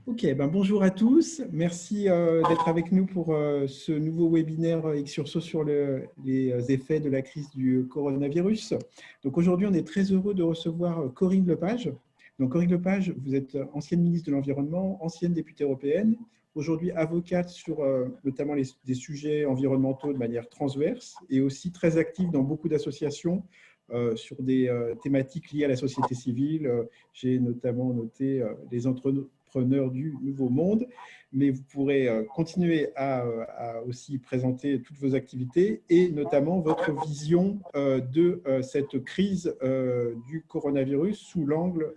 Ok, bonjour à tous. Merci d'être avec nous pour ce nouveau webinaire Xurso sur les effets de la crise du coronavirus. Donc aujourd'hui, on est très heureux de recevoir Corinne Lepage. Donc Corinne Lepage, vous êtes ancienne ministre de l'Environnement, ancienne députée européenne, aujourd'hui avocate sur notamment des sujets environnementaux de manière transverse et aussi très active dans beaucoup d'associations sur des thématiques liées à la société civile. J'ai notamment noté les entrepreneurs du Nouveau Monde, mais vous pourrez continuer à aussi présenter toutes vos activités et notamment votre vision de cette crise du coronavirus sous l'angle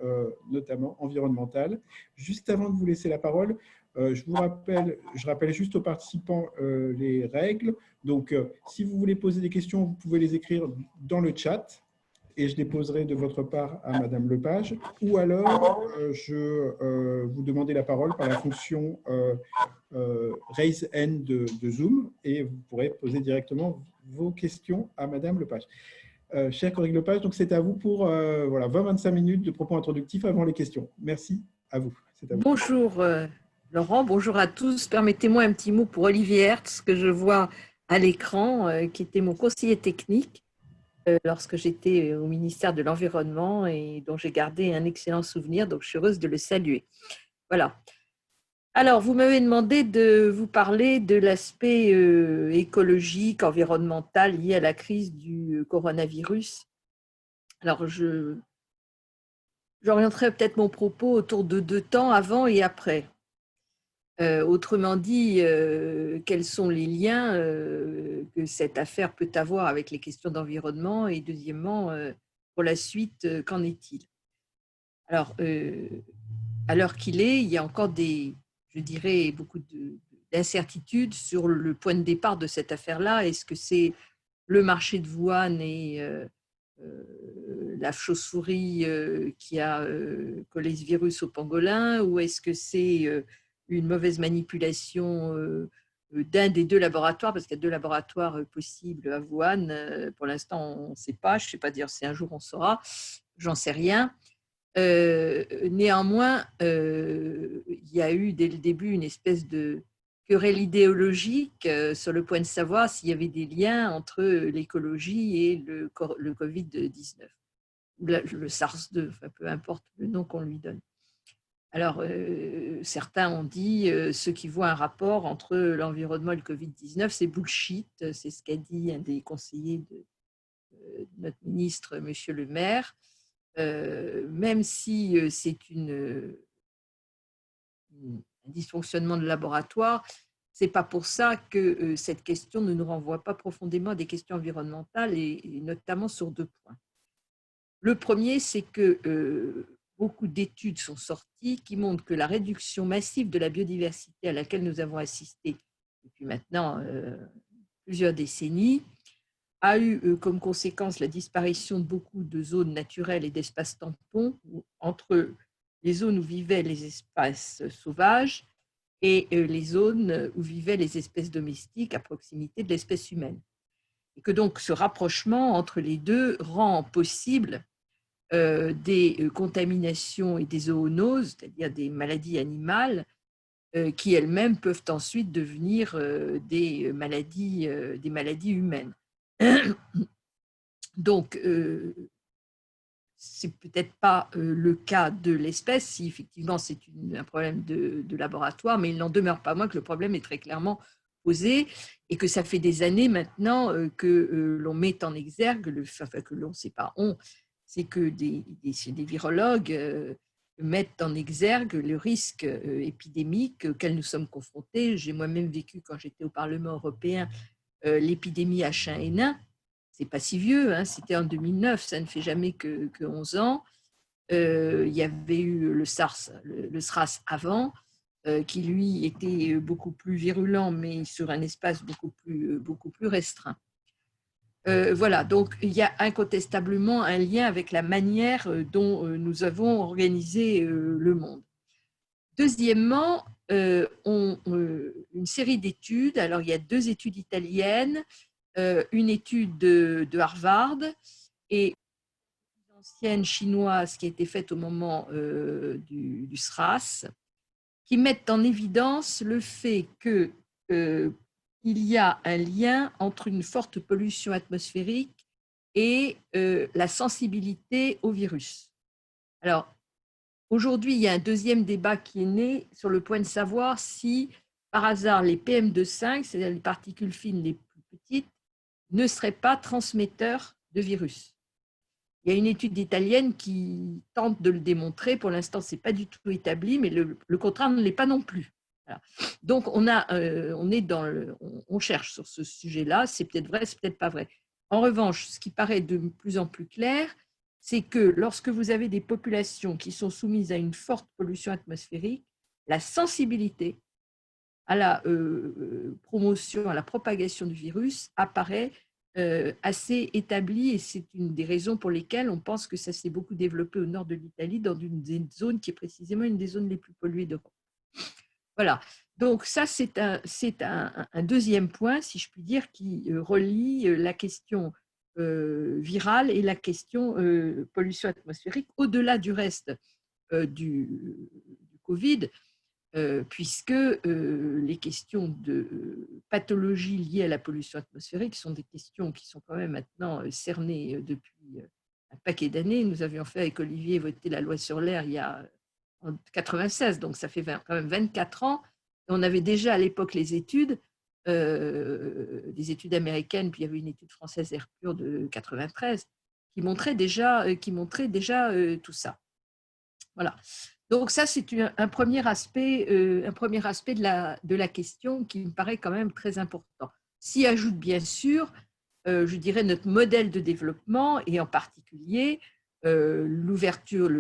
notamment environnemental. Juste avant de vous laisser la parole, je rappelle juste aux participants les règles. Donc, si vous voulez poser des questions, vous pouvez les écrire dans le chat et je les poserai de votre part à Madame Lepage. Ou alors, je vous demandez la parole par la fonction Raise Hand de Zoom et vous pourrez poser directement vos questions à Madame Lepage. Chère Corinne Lepage, donc c'est à vous pour voilà, 20-25 minutes de propos introductifs avant les questions. Merci, à vous. À vous. Bonjour Laurent, bonjour à tous. Permettez-moi un petit mot pour Olivier Hertz, que je vois à l'écran, qui était mon conseiller technique lorsque j'étais au ministère de l'Environnement et dont j'ai gardé un excellent souvenir, donc je suis heureuse de le saluer. Voilà. Alors, vous m'avez demandé de vous parler de l'aspect écologique, environnemental lié à la crise du coronavirus. Alors, j'orienterai peut-être mon propos autour de 2 temps, avant et après. Autrement dit, quels sont les liens que cette affaire peut avoir avec les questions d'environnement et deuxièmement, pour la suite, qu'en est-il? Alors, à l'heure qu'il est, il y a encore je dirais, beaucoup d'incertitudes sur le point de départ de cette affaire-là. Est-ce que c'est le marché de Wuhan et la chauve-souris qui a collé ce virus au pangolin, ou est-ce que c'est une mauvaise manipulation d'un des 2 laboratoires, parce qu'il y a 2 laboratoires possibles à Wuhan. Pour l'instant, on ne sait pas. Je ne sais pas dire si un jour on saura. J'en sais rien. Néanmoins, il y a eu dès le début une espèce de querelle idéologique sur le point de savoir s'il y avait des liens entre l'écologie et le Covid-19, ou le SARS-2, enfin, peu importe le nom qu'on lui donne. Alors, certains ont dit, ceux qui voient un rapport entre l'environnement et le Covid-19, c'est bullshit, c'est ce qu'a dit un des conseillers de notre ministre, M. Le Maire. Même si c'est un dysfonctionnement de laboratoire, ce n'est pas pour ça que cette question ne nous renvoie pas profondément à des questions environnementales, et notamment sur 2 points. Le premier, c'est que beaucoup d'études sont sorties qui montrent que la réduction massive de la biodiversité à laquelle nous avons assisté depuis maintenant plusieurs décennies a eu comme conséquence la disparition de beaucoup de zones naturelles et d'espaces tampons entre les zones où vivaient les espèces sauvages et les zones où vivaient les espèces domestiques à proximité de l'espèce humaine. Et que donc ce rapprochement entre les deux rend possible des contaminations et des zoonoses, c'est-à-dire des maladies animales, qui elles-mêmes peuvent ensuite devenir des maladies humaines. Donc, c'est peut-être pas le cas de l'espèce, si effectivement c'est un problème de laboratoire, mais il n'en demeure pas moins que le problème est très clairement posé et que ça fait des années maintenant que l'on met en exergue, que l'on, c'est pas on, c'est que des virologues mettent en exergue le risque épidémique auquel nous sommes confrontés. J'ai moi-même vécu, quand j'étais au Parlement européen, l'épidémie H1N1. C'est pas si vieux, hein, c'était en 2009, ça ne fait jamais que 11 ans. Il y avait eu le SARS avant, qui lui était beaucoup plus virulent, mais sur un espace beaucoup plus restreint. Voilà, donc il y a incontestablement un lien avec la manière dont nous avons organisé le monde. Deuxièmement, une série d'études, alors il y a 2 études italiennes, une étude de Harvard et ancienne chinoise qui a été faite au moment du SRAS, qui mettent en évidence le fait que il y a un lien entre une forte pollution atmosphérique et la sensibilité au virus. Alors, aujourd'hui, il y a un deuxième débat qui est né sur le point de savoir si, par hasard, les PM2,5, c'est-à-dire les particules fines les plus petites, ne seraient pas transmetteurs de virus. Il y a une étude italienne qui tente de le démontrer. Pour l'instant, ce n'est pas du tout établi, mais le contraire ne l'est pas non plus. Voilà. Donc, on cherche sur ce sujet-là. C'est peut-être vrai, c'est peut-être pas vrai. En revanche, ce qui paraît de plus en plus clair, c'est que lorsque vous avez des populations qui sont soumises à une forte pollution atmosphérique, la sensibilité à la promotion, à la propagation du virus apparaît assez établie, et c'est une des raisons pour lesquelles on pense que ça s'est beaucoup développé au nord de l'Italie, dans une zone qui est précisément une des zones les plus polluées d'Europe. Voilà, donc ça c'est un deuxième point, si je puis dire, qui relie la question virale et la question pollution atmosphérique, au-delà du reste du Covid, puisque les questions de pathologie liées à la pollution atmosphérique sont des questions qui sont quand même maintenant cernées depuis un paquet d'années. Nous avions fait avec Olivier voter la loi sur l'air en 1996, donc ça fait quand même 24 ans. Et on avait déjà à l'époque les études, des études américaines, puis il y avait une étude française Air Pur de 1993 qui montrait déjà tout ça. Voilà. Donc ça, c'est un premier aspect de la question qui me paraît quand même très important. S'y ajoute bien sûr, je dirais, notre modèle de développement et en particulier l'ouverture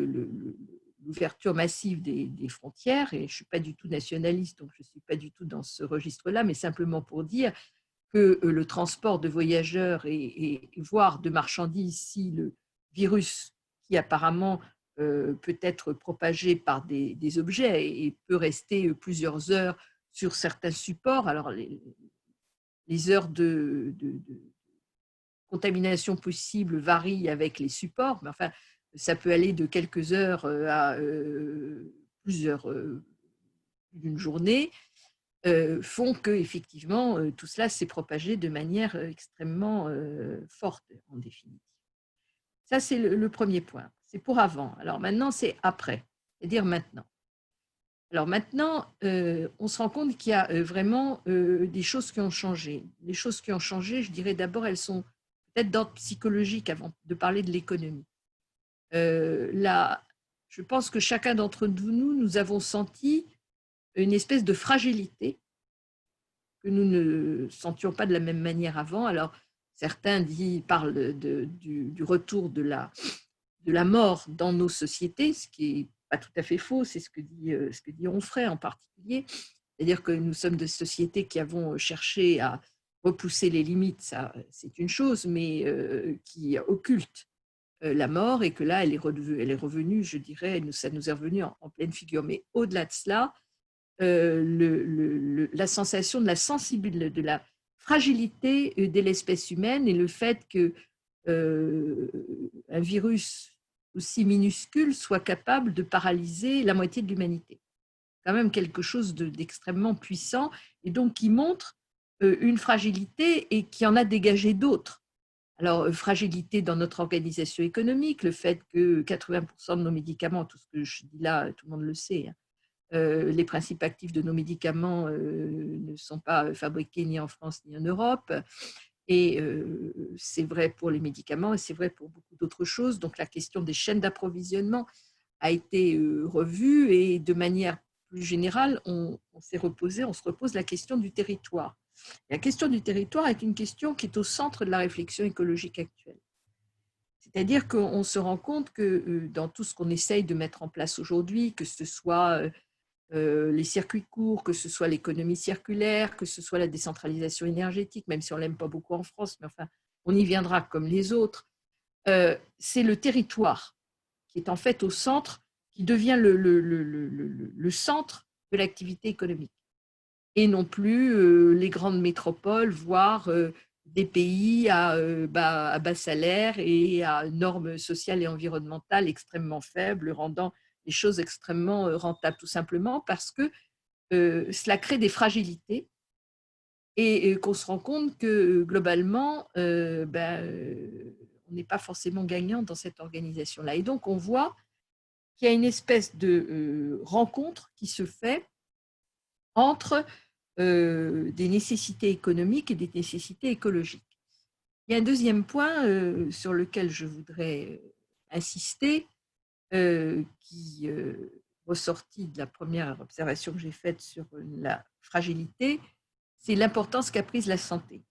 massive des frontières. Et je ne suis pas du tout nationaliste, donc je ne suis pas du tout dans ce registre-là, mais simplement pour dire que le transport de voyageurs et voire de marchandises, si le virus qui apparemment peut être propagé par des objets et peut rester plusieurs heures sur certains supports. Alors, les heures de contamination possible varient avec les supports, mais enfin, ça peut aller de quelques heures à plusieurs d'une journée, font que effectivement tout cela s'est propagé de manière extrêmement forte, en définitive. Ça, c'est le premier point. C'est pour avant. Alors maintenant, c'est après, c'est-à-dire maintenant. Alors maintenant, on se rend compte qu'il y a vraiment des choses qui ont changé. Les choses qui ont changé, je dirais d'abord, elles sont peut-être d'ordre psychologique avant de parler de l'économie. Là, je pense que chacun d'entre nous, nous avons senti une espèce de fragilité que nous ne sentions pas de la même manière avant. Alors, certains parlent du retour de la mort dans nos sociétés, ce qui n'est pas tout à fait faux, c'est ce que dit Onfray en particulier. C'est-à-dire que nous sommes des sociétés qui avons cherché à repousser les limites, ça c'est une chose, mais qui occultent la mort, et que là, elle est revenue, je dirais, ça nous est revenu en pleine figure. Mais au-delà de cela, la sensation de la sensibilité, de la fragilité de l'espèce humaine, et le fait que un virus aussi minuscule soit capable de paralyser la moitié de l'humanité. Quand même quelque chose d'extrêmement puissant, et donc qui montre une fragilité et qui en a dégagé d'autres. Alors, fragilité dans notre organisation économique, le fait que 80% de nos médicaments, tout ce que je dis là, tout le monde le sait, hein, les principes actifs de nos médicaments ne sont pas fabriqués ni en France ni en Europe. Et c'est vrai pour les médicaments et c'est vrai pour beaucoup d'autres choses. Donc, la question des chaînes d'approvisionnement a été revue, et de manière plus générale, on se repose la question du territoire. Et la question du territoire est une question qui est au centre de la réflexion écologique actuelle. C'est-à-dire qu'on se rend compte que dans tout ce qu'on essaye de mettre en place aujourd'hui, que ce soit les circuits courts, que ce soit l'économie circulaire, que ce soit la décentralisation énergétique, même si on ne l'aime pas beaucoup en France, mais enfin, on y viendra comme les autres, c'est le territoire qui est en fait au centre, qui devient le centre de l'activité économique, et non plus les grandes métropoles, voire des pays à bas salaire et à normes sociales et environnementales extrêmement faibles, rendant les choses extrêmement rentables, tout simplement parce que cela crée des fragilités et qu'on se rend compte que globalement, on n'est pas forcément gagnant dans cette organisation-là. Et donc, on voit qu'il y a une espèce de rencontre qui se fait entre des nécessités économiques et des nécessités écologiques. Il y a un deuxième point sur lequel je voudrais insister, qui ressortit de la première observation que j'ai faite sur la fragilité, c'est l'importance qu'a prise la santé.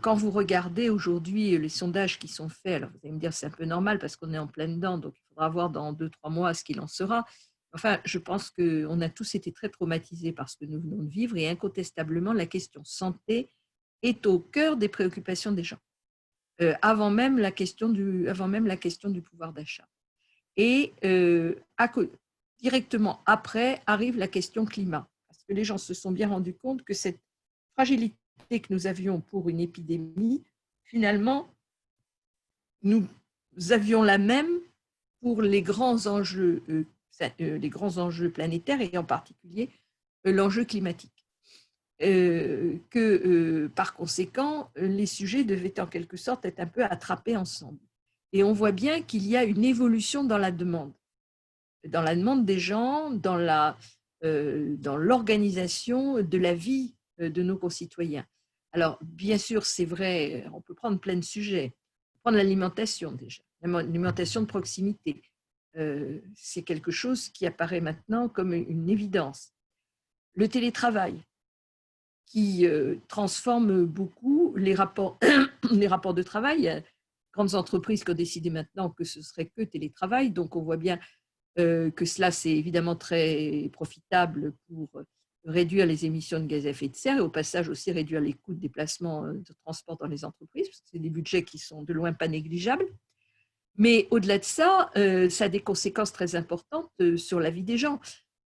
Quand vous regardez aujourd'hui les sondages qui sont faits, alors vous allez me dire c'est un peu normal parce qu'on est en plein dedans, donc il faudra voir dans 2-3 mois ce qu'il en sera. Enfin, je pense qu'on a tous été très traumatisés par ce que nous venons de vivre et incontestablement, la question santé est au cœur des préoccupations des gens, avant même la question du pouvoir d'achat. Et directement après arrive la question climat, parce que les gens se sont bien rendus compte que cette fragilité que nous avions pour une épidémie, finalement, nous avions la même pour les grands enjeux planétaires et en particulier l'enjeu climatique. Par conséquent, les sujets devaient en quelque sorte être un peu attrapés ensemble. Et on voit bien qu'il y a une évolution dans la demande des gens, dans l'organisation de la vie de nos concitoyens. Alors, bien sûr, c'est vrai, on peut prendre plein de sujets. Prendre l'alimentation déjà, l'alimentation de proximité. C'est quelque chose qui apparaît maintenant comme une évidence. Le télétravail, qui transforme beaucoup les rapports de travail. Il y a grandes entreprises qui ont décidé maintenant que ce serait que télétravail, donc on voit bien que cela, c'est évidemment très profitable pour réduire les émissions de gaz à effet de serre et au passage aussi réduire les coûts de déplacement de transport dans les entreprises, parce que c'est des budgets qui sont de loin pas négligeables. Mais au-delà de ça, ça a des conséquences très importantes sur la vie des gens.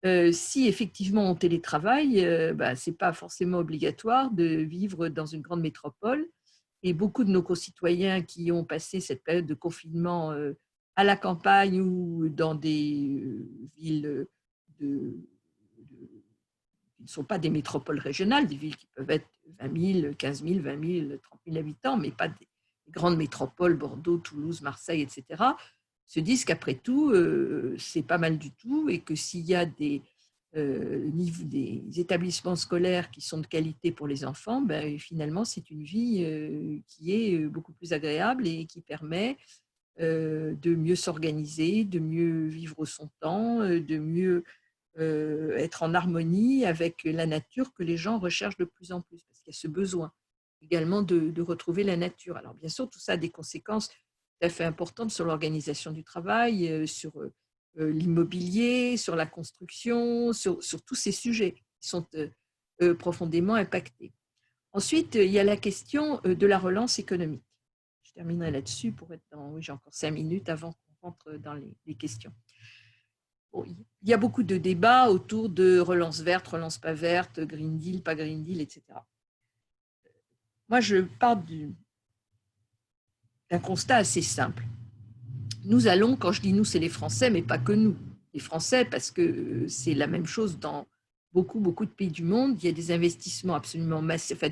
Si effectivement on télétravaille, ce n'est pas forcément obligatoire de vivre dans une grande métropole. Et beaucoup de nos concitoyens qui ont passé cette période de confinement à la campagne ou dans des villes qui ne sont pas des métropoles régionales, des villes qui peuvent être 20 000, 15 000, 20 000, 30 000 habitants, mais pas des grandes métropoles, Bordeaux, Toulouse, Marseille, etc., se disent qu'après tout, c'est pas mal du tout et que s'il y a des établissements scolaires qui sont de qualité pour les enfants, finalement, c'est une vie qui est beaucoup plus agréable et qui permet de mieux s'organiser, de mieux vivre son temps, de mieux être en harmonie avec la nature que les gens recherchent de plus en plus, parce qu'il y a ce besoin également de retrouver la nature. Alors bien sûr, tout ça a des conséquences tout à fait importantes sur l'organisation du travail, sur l'immobilier, sur la construction, sur tous ces sujets qui sont profondément impactés. Ensuite, il y a la question de la relance économique. Je terminerai là-dessus pour être dans... Oui, j'ai encore 5 minutes avant qu'on rentre dans les questions. Bon, il y a beaucoup de débats autour de relance verte, relance pas verte, Green Deal, pas Green Deal, etc. Moi, je pars d'un constat assez simple. Nous allons, quand je dis nous, c'est les Français, mais pas que nous. Les Français, parce que c'est la même chose dans beaucoup de pays du monde. Il y a des investissements absolument massifs, enfin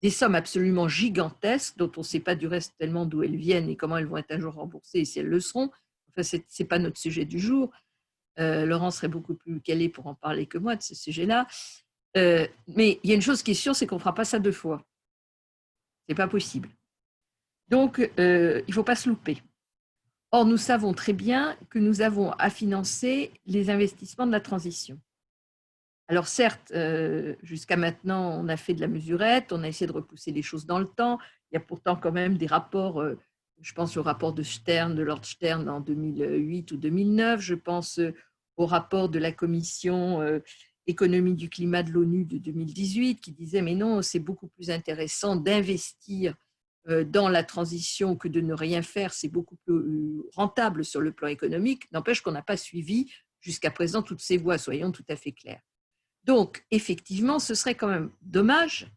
des sommes absolument gigantesques dont on ne sait pas du reste tellement d'où elles viennent et comment elles vont être un jour remboursées et si elles le seront. Enfin, ce n'est pas notre sujet du jour. Laurent serait beaucoup plus calé pour en parler que moi de ce sujet-là. Mais il y a une chose qui est sûre, c'est qu'on ne fera pas ça 2 fois. Ce n'est pas possible. Donc, il ne faut pas se louper. Or, nous savons très bien que nous avons à financer les investissements de la transition. Alors certes, jusqu'à maintenant, on a fait de la mesurette, on a essayé de repousser les choses dans le temps. Il y a pourtant quand même des rapports, je pense au rapport de Lord Stern en 2008 ou 2009, je pense au rapport de la commission économie du climat de l'ONU de 2018 qui disait mais non, c'est beaucoup plus intéressant d'investir dans la transition que de ne rien faire, c'est beaucoup plus rentable sur le plan économique. N'empêche qu'on n'a pas suivi jusqu'à présent toutes ces voies, soyons tout à fait clairs. Donc, effectivement, ce serait quand même dommage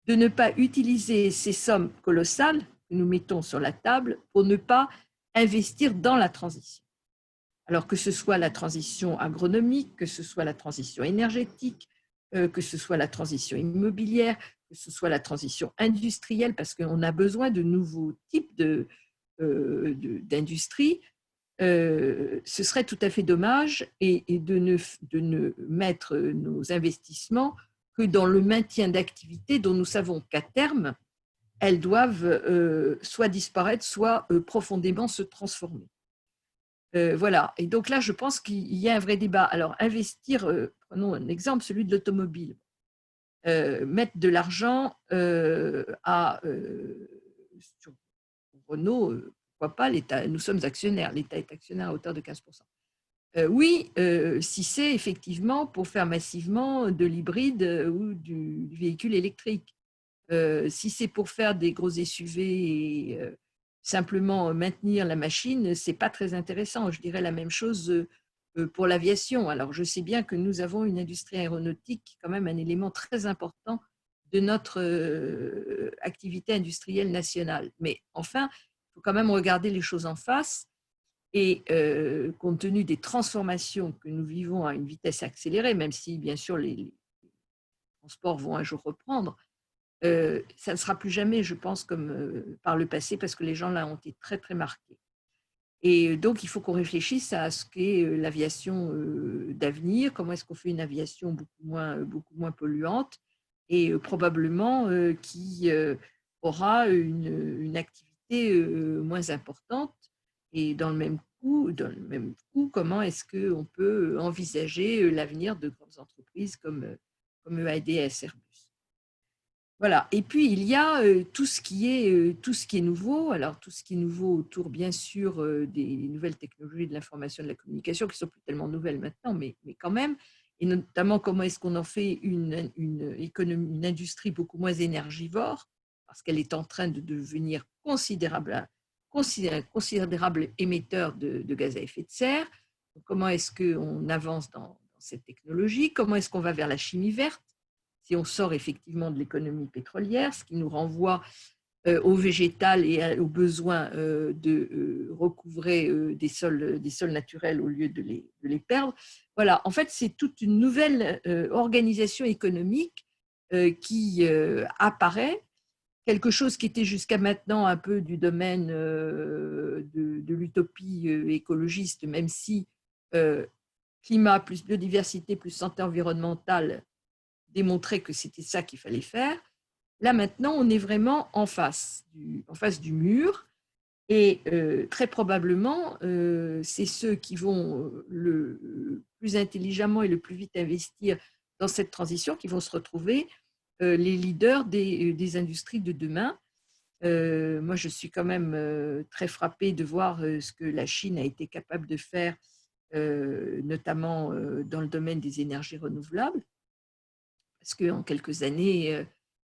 de ne pas utiliser ces sommes colossales que nous mettons sur la table pour ne pas investir dans la transition. Alors que ce soit la transition agronomique, que ce soit la transition énergétique, que ce soit la transition immobilière, que ce soit la transition industrielle, parce qu'on a besoin de nouveaux types d'industrie, ce serait tout à fait dommage et de ne mettre nos investissements que dans le maintien d'activités dont nous savons qu'à terme, elles doivent soit disparaître, soit profondément se transformer. Voilà. Et donc là, je pense qu'il y a un vrai débat. Alors, investir, prenons un exemple, celui de l'automobile. Mettre de l'argent sur Renault, pourquoi pas, l'État, nous sommes actionnaires, l'État est actionnaire à hauteur de 15%. Oui, si c'est effectivement pour faire massivement de l'hybride ou du véhicule électrique. Si c'est pour faire des gros SUV et simplement maintenir la machine, ce n'est pas très intéressant. Je dirais la même chose pour l'aviation. Alors, je sais bien que nous avons une industrie aéronautique, quand même un élément très important de notre activité industrielle nationale. Mais enfin, il faut quand même regarder les choses en face. Et compte tenu des transformations que nous vivons à une vitesse accélérée, même si bien sûr les transports vont un jour reprendre, ça ne sera plus jamais, je pense, comme par le passé, parce que les gens là ont été très, très marqués. Et donc, il faut qu'on réfléchisse à ce qu'est l'aviation d'avenir, comment est-ce qu'on fait une aviation beaucoup moins polluante et probablement qui aura une activité moins importante. Et dans le même coup, comment est-ce qu'on peut envisager l'avenir de grandes entreprises comme EADS, Airbus. Voilà. Et puis, il y a tout ce qui est nouveau. Alors, tout ce qui est nouveau autour, bien sûr, des nouvelles technologies de l'information et de la communication, qui ne sont plus tellement nouvelles maintenant, mais quand même. Et notamment, comment est-ce qu'on en fait une industrie beaucoup moins énergivore, parce qu'elle est en train de devenir considérable émetteur de gaz à effet de serre. Donc, comment est-ce qu'on avance dans cette technologie? Comment est-ce qu'on va vers la chimie verte? Si on sort effectivement de l'économie pétrolière, ce qui nous renvoie au végétal et au besoin de recouvrer des sols naturels au lieu de les perdre. Voilà, en fait, c'est toute une nouvelle organisation économique qui apparaît, quelque chose qui était jusqu'à maintenant un peu du domaine de l'utopie écologiste, même si climat plus biodiversité plus santé environnementale démontrer que c'était ça qu'il fallait faire. Là, maintenant, on est vraiment en face du mur et très probablement, c'est ceux qui vont le plus intelligemment et le plus vite investir dans cette transition qui vont se retrouver les leaders des industries de demain. Moi, je suis quand même très frappée de voir ce que la Chine a été capable de faire, notamment dans le domaine des énergies renouvelables. Parce qu'en quelques années, ils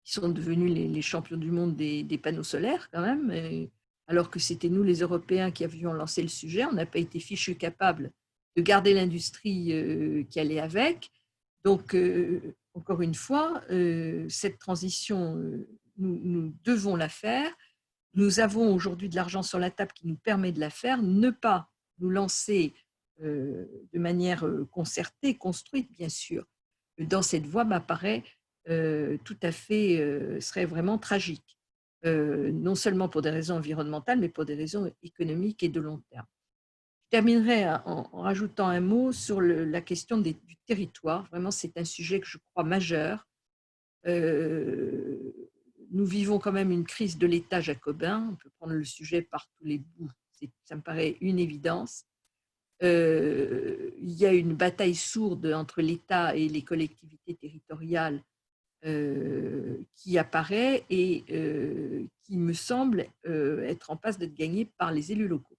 sont devenus les champions du monde des panneaux solaires quand même, alors que c'était nous les Européens qui avions lancé le sujet. On n'a pas été fichus capables de garder l'industrie qui allait avec. Donc, encore une fois, cette transition, nous devons la faire. Nous avons aujourd'hui de l'argent sur la table qui nous permet de la faire. Ne pas nous lancer de manière concertée, construite, bien sûr, dans cette voie m'apparaît tout à fait, serait vraiment tragique, non seulement pour des raisons environnementales, mais pour des raisons économiques et de long terme. Je terminerai en rajoutant un mot sur la question du territoire. Vraiment, c'est un sujet que je crois majeur. Nous vivons quand même une crise de l'État jacobin. On peut prendre le sujet par tous les bouts. Ça me paraît une évidence. Il y a une bataille sourde entre l'État et les collectivités territoriales qui apparaît et qui me semble être en passe d'être gagnée par les élus locaux.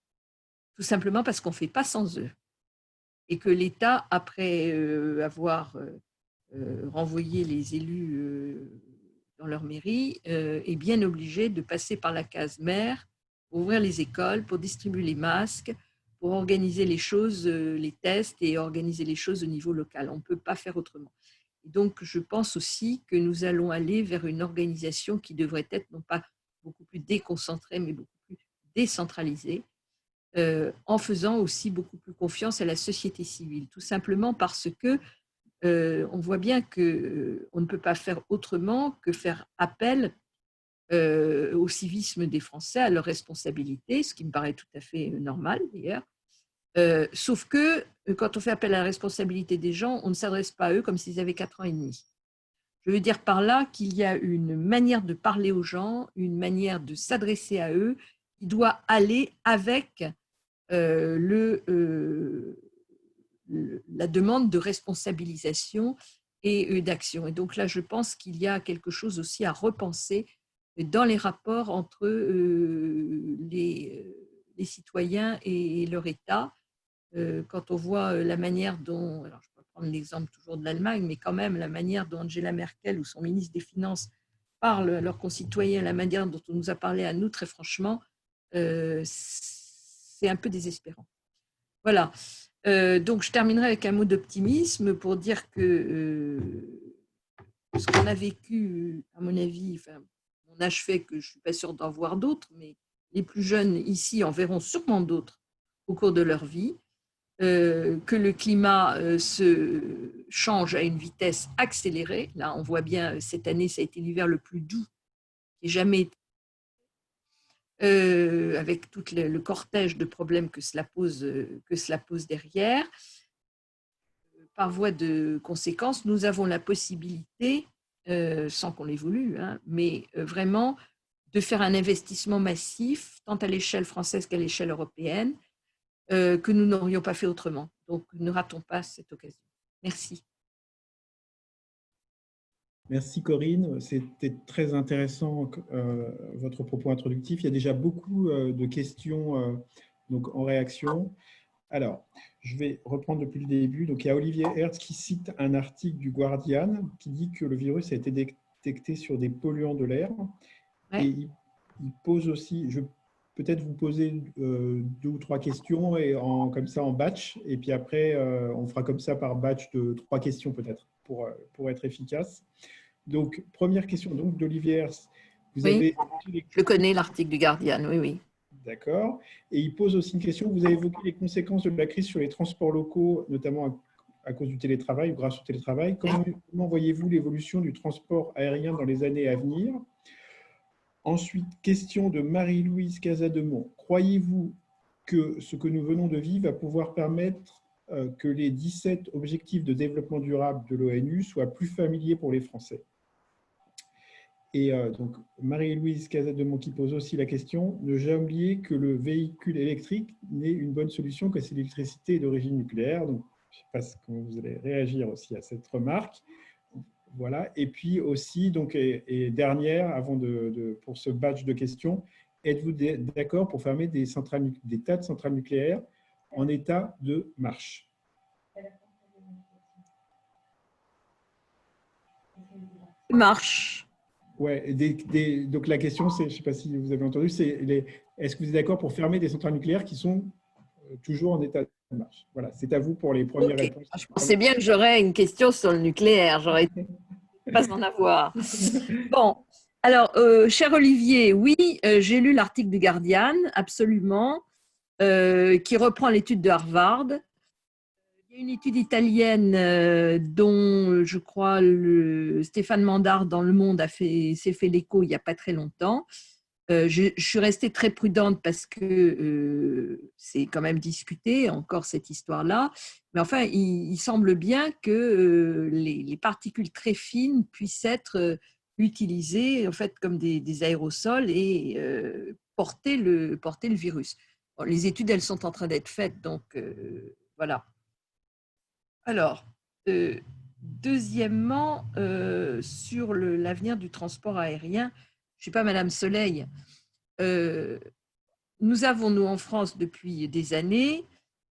Tout simplement parce qu'on ne fait pas sans eux. Et que l'État, après avoir renvoyé les élus dans leur mairie, est bien obligé de passer par la case maire, pour ouvrir les écoles, pour distribuer les masques, pour organiser les choses, les tests et organiser les choses au niveau local. On ne peut pas faire autrement. Et donc, je pense aussi que nous allons aller vers une organisation qui devrait être non pas beaucoup plus déconcentrée, mais beaucoup plus décentralisée, en faisant aussi beaucoup plus confiance à la société civile, tout simplement parce que on voit bien qu'on ne peut pas faire autrement que faire appel au civisme des Français, à leurs responsabilités, ce qui me paraît tout à fait normal d'ailleurs. Sauf que quand on fait appel à la responsabilité des gens, on ne s'adresse pas à eux comme s'ils avaient 4 ans et demi. Je veux dire par là qu'il y a une manière de parler aux gens, une manière de s'adresser à eux qui doit aller avec la demande de responsabilisation et d'action. Et donc là, je pense qu'il y a quelque chose aussi à repenser dans les rapports entre les citoyens et leur État. Quand on voit la manière dont, alors je peux prendre l'exemple toujours de l'Allemagne, mais quand même la manière dont Angela Merkel ou son ministre des Finances parlent à leurs concitoyens, la manière dont on nous a parlé à nous, très franchement, c'est un peu désespérant. Voilà. Donc, je terminerai avec un mot d'optimisme pour dire que ce qu'on a vécu, à mon avis, enfin, mon âge fait que je ne suis pas sûre d'en voir d'autres, mais les plus jeunes ici en verront sûrement d'autres au cours de leur vie, que le climat se change à une vitesse accélérée. Là, on voit bien, cette année, ça a été l'hiver le plus doux qui ait jamais été. Avec tout le cortège de problèmes que cela pose derrière. Par voie de conséquence, nous avons la possibilité, sans qu'on l'ait voulu, hein, mais vraiment de faire un investissement massif, tant à l'échelle française qu'à l'échelle européenne, que nous n'aurions pas fait autrement. Donc, ne ratons pas cette occasion. Merci. Merci Corinne, c'était très intéressant votre propos introductif. Il y a déjà beaucoup de questions donc en réaction. Alors, je vais reprendre depuis le début. Donc, il y a Olivier Hertz qui cite un article du Guardian qui dit que le virus a été détecté sur des polluants de l'air. Ouais. Et il pose aussi, je vais peut-être vous poser 2 ou 3 questions et comme ça en batch. Et puis après, on fera comme ça par batch de 3 questions peut-être pour être efficace. Donc, première question donc d'Olivier Hertz. Vous Oui, avez... je connais l'article du Guardian, oui, oui. D'accord. Et il pose aussi une question. Vous avez évoqué les conséquences de la crise sur les transports locaux, notamment à cause du télétravail ou grâce au télétravail. Comment voyez-vous l'évolution du transport aérien dans les années à venir? Ensuite, question de Marie-Louise Casademont. Croyez-vous que ce que nous venons de vivre va pouvoir permettre que les 17 objectifs de développement durable de l'ONU soient plus familiers pour les Français? Et donc, Marie-Louise Casademont qui pose aussi la question, ne jamais oublier que le véhicule électrique n'est une bonne solution que si l'électricité est d'origine nucléaire. Donc, je ne sais pas comment vous allez réagir aussi à cette remarque. Voilà. Et puis aussi, donc, et dernière, avant pour ce batch de questions, êtes-vous d'accord pour fermer des tas de centrales nucléaires en état de marche? Marche. Ouais, donc la question, c'est, je ne sais pas si vous avez entendu, c'est est-ce que vous êtes d'accord pour fermer des centrales nucléaires qui sont toujours en état de marche? Voilà, c'est à vous pour les premières réponses. Je pensais bien que j'aurais une question sur le nucléaire. J'aurais pas en avoir. Bon, alors, cher Olivier, oui, j'ai lu l'article du Guardian, absolument, qui reprend l'étude de Harvard. Il y a une étude italienne dont je crois Stéphane Mandard dans Le Monde s'est fait l'écho il n'y a pas très longtemps. Je suis restée très prudente parce que c'est quand même discuté encore cette histoire-là. Mais enfin, il semble bien que les particules très fines puissent être utilisées en fait comme des aérosols et porter le virus. Bon, les études, elles sont en train d'être faites, donc voilà. Alors, deuxièmement, sur l'avenir du transport aérien, je ne suis pas Madame Soleil. Nous avons, nous, en France, depuis des années,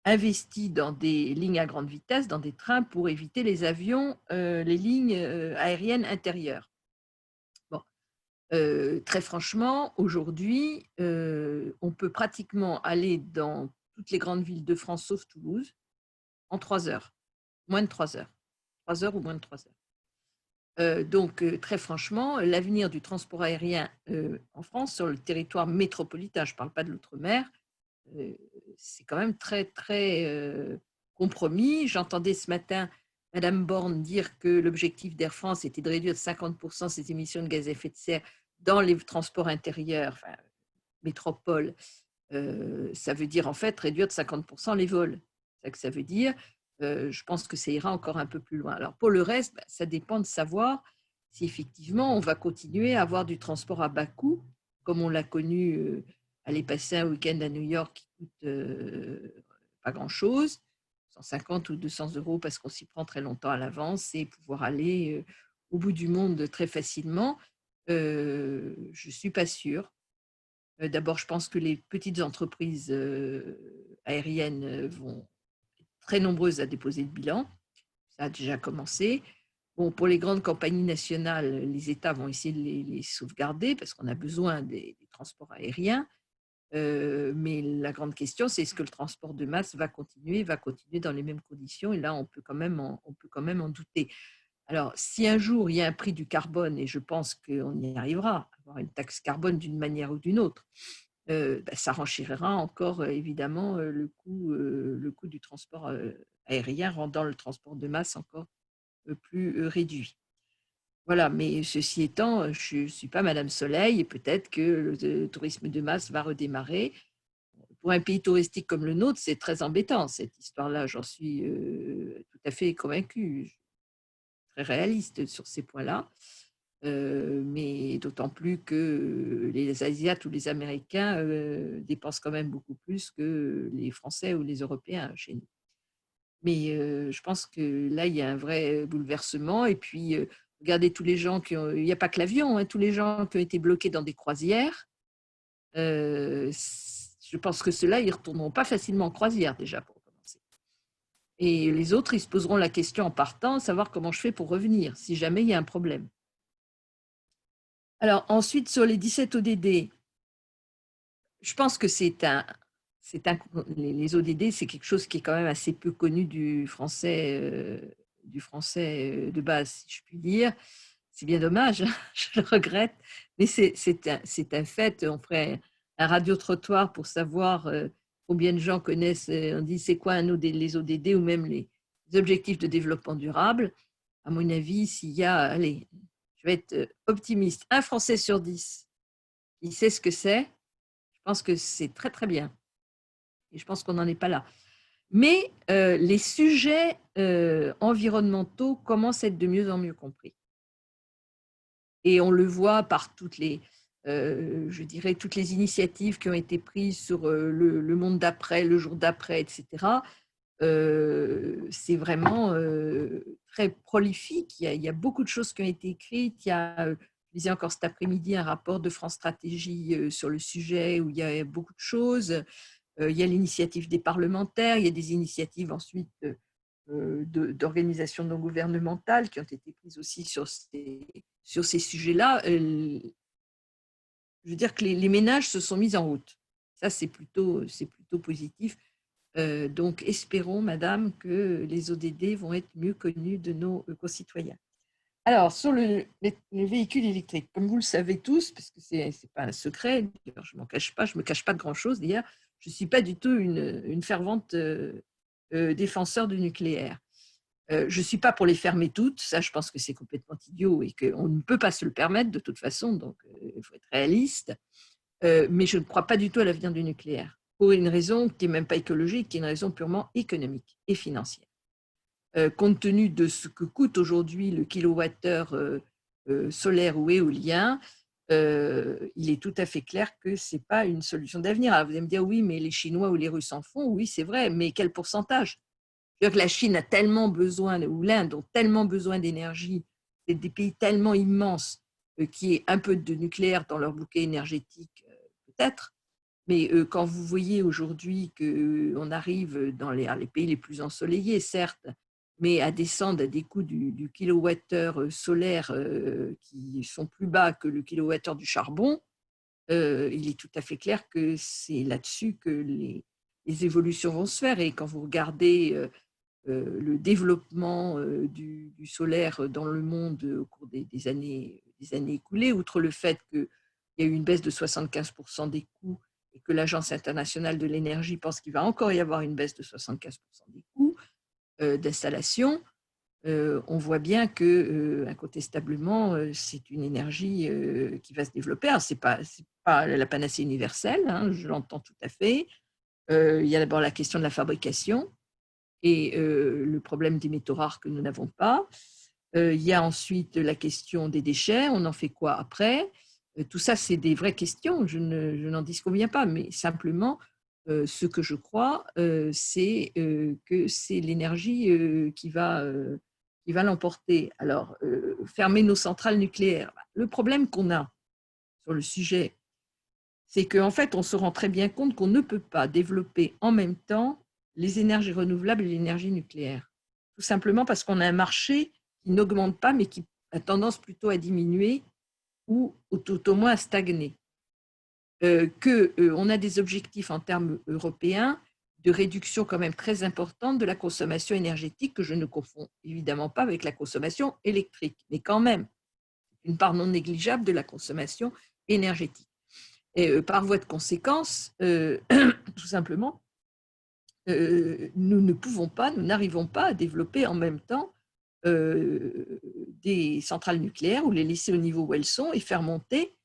investi dans des lignes à grande vitesse, dans des trains pour éviter les avions, les lignes aériennes intérieures. Bon. Très franchement, aujourd'hui, on peut pratiquement aller dans toutes les grandes villes de France, sauf Toulouse, en 3 heures, moins de 3 heures. 3 heures ou moins de 3 heures. Donc, très franchement, l'avenir du transport aérien en France, sur le territoire métropolitain, je ne parle pas de l'outre-mer, euh, c'est quand même très, très compromis. J'entendais ce matin Madame Borne dire que l'objectif d'Air France était de réduire de 50% ses émissions de gaz à effet de serre dans les transports intérieurs, enfin, métropole. Ça veut dire en fait réduire de 50% les vols. C'est ça que ça veut dire. Je pense que ça ira encore un peu plus loin. Alors pour le reste, ça dépend de savoir si effectivement on va continuer à avoir du transport à bas coût, comme on l'a connu, aller passer un week-end à New York qui coûte pas grand-chose, 150 ou 200 euros parce qu'on s'y prend très longtemps à l'avance et pouvoir aller au bout du monde très facilement. Je ne suis pas sûre. D'abord, je pense que les petites entreprises aériennes vont être très nombreuses à déposer le bilan. Ça a déjà commencé. Bon, pour les grandes compagnies nationales, les États vont essayer de les sauvegarder parce qu'on a besoin des transports aériens. Mais la grande question, c'est est-ce que le transport de masse va continuer dans les mêmes conditions? Et là, on peut quand même en douter. Alors, si un jour il y a un prix du carbone, et je pense qu'on y arrivera, avoir une taxe carbone d'une manière ou d'une autre, ça renchérira encore évidemment le coût du transport aérien, rendant le transport de masse encore plus réduit. Voilà, mais ceci étant, je ne suis pas Madame Soleil et peut-être que le tourisme de masse va redémarrer. Pour un pays touristique comme le nôtre, c'est très embêtant, cette histoire-là, j'en suis tout à fait convaincue. Je suis très réaliste sur ces points-là. Mais d'autant plus que les Asiates ou les Américains dépensent quand même beaucoup plus que les Français ou les Européens chez nous. Mais je pense que là, il y a un vrai bouleversement. Et puis, regardez tous les gens qui ont... Il n'y a pas que l'avion, hein, tous les gens qui ont été bloqués dans des croisières. Je pense que ceux-là, ils ne retourneront pas facilement en croisière déjà, pour commencer. Et les autres, ils se poseront la question en partant, savoir comment je fais pour revenir, si jamais il y a un problème. Alors ensuite, sur les 17 ODD, je pense que les ODD, c'est quelque chose qui est quand même assez peu connu du français de base, si je puis dire. C'est bien dommage, hein, je le regrette, mais c'est un fait. On ferait un radio-trottoir pour savoir combien de gens connaissent, on dit c'est quoi les ODD ou même les objectifs de développement durable. À mon avis, s'il y a, allez, je vais être optimiste, un Français sur 10 qui sait ce que c'est, je pense que c'est très très bien. Et je pense qu'on n'en est pas là. Mais les sujets environnementaux commencent à être de mieux en mieux compris. Et on le voit par je dirais, toutes les initiatives qui ont été prises sur le monde d'après, le jour d'après, etc. C'est vraiment très prolifique. Il y a beaucoup de choses qui ont été écrites. Il y a, je lisais encore cet après-midi un rapport de France Stratégie sur le sujet où il y a beaucoup de choses. Il y a l'initiative des parlementaires, il y a des initiatives ensuite d'organisations non gouvernementales qui ont été prises aussi sur ces sujets-là. Je veux dire que les ménages se sont mis en route. Ça, c'est plutôt positif. Donc, espérons, madame, que les ODD vont être mieux connus de nos concitoyens. Alors, sur les véhicules électriques, comme vous le savez tous, parce que ce n'est pas un secret, je ne me cache pas de grand-chose, d'ailleurs, je ne suis pas du tout une fervente défenseur du nucléaire. Je ne suis pas pour les fermer toutes, ça je pense que c'est complètement idiot et qu'on ne peut pas se le permettre de toute façon, donc il faut être réaliste. Mais je ne crois pas du tout à l'avenir du nucléaire, pour une raison qui n'est même pas écologique, qui est une raison purement économique et financière. Compte tenu de ce que coûte aujourd'hui le kilowattheure solaire ou éolien, il est tout à fait clair que ce n'est pas une solution d'avenir. Alors vous allez me dire, oui, mais les Chinois ou les Russes en font, oui, c'est vrai, mais quel pourcentage? C'est-à-dire que la Chine a tellement besoin, ou l'Inde ont tellement besoin d'énergie, c'est des pays tellement immenses qui est un peu de nucléaire dans leur bouquet énergétique, peut-être, mais quand vous voyez aujourd'hui qu'on arrive dans les pays les plus ensoleillés, certes, mais à descendre à des coûts du kilowattheure solaire qui sont plus bas que le kilowattheure du charbon, il est tout à fait clair que c'est là-dessus que les évolutions vont se faire. Et quand vous regardez le développement du solaire dans le monde au cours des années écoulées, outre le fait qu'il y a eu une baisse de 75% des coûts et que l'Agence internationale de l'énergie pense qu'il va encore y avoir une baisse de 75% des coûts d'installation, on voit bien que, incontestablement, c'est une énergie qui va se développer. Ce n'est pas la panacée universelle, hein, je l'entends tout à fait. Il y a d'abord la question de la fabrication et le problème des métaux rares que nous n'avons pas. Il y a ensuite la question des déchets, on en fait quoi après? Tout ça, c'est des vraies questions, je n'en disconviens pas, mais simplement, ce que je crois, c'est que c'est l'énergie qui va l'emporter. Alors, fermer nos centrales nucléaires. Le problème qu'on a sur le sujet, c'est qu'en fait, on se rend très bien compte qu'on ne peut pas développer en même temps les énergies renouvelables et l'énergie nucléaire. Tout simplement parce qu'on a un marché qui n'augmente pas, mais qui a tendance plutôt à diminuer ou tout au moins à stagner. On a des objectifs en termes européens de réduction quand même très importante de la consommation énergétique, que je ne confonds évidemment pas avec la consommation électrique, mais quand même une part non négligeable de la consommation énergétique. Et par voie de conséquence, tout simplement, nous n'arrivons pas à développer en même temps des centrales nucléaires ou les laisser au niveau où elles sont et faire monter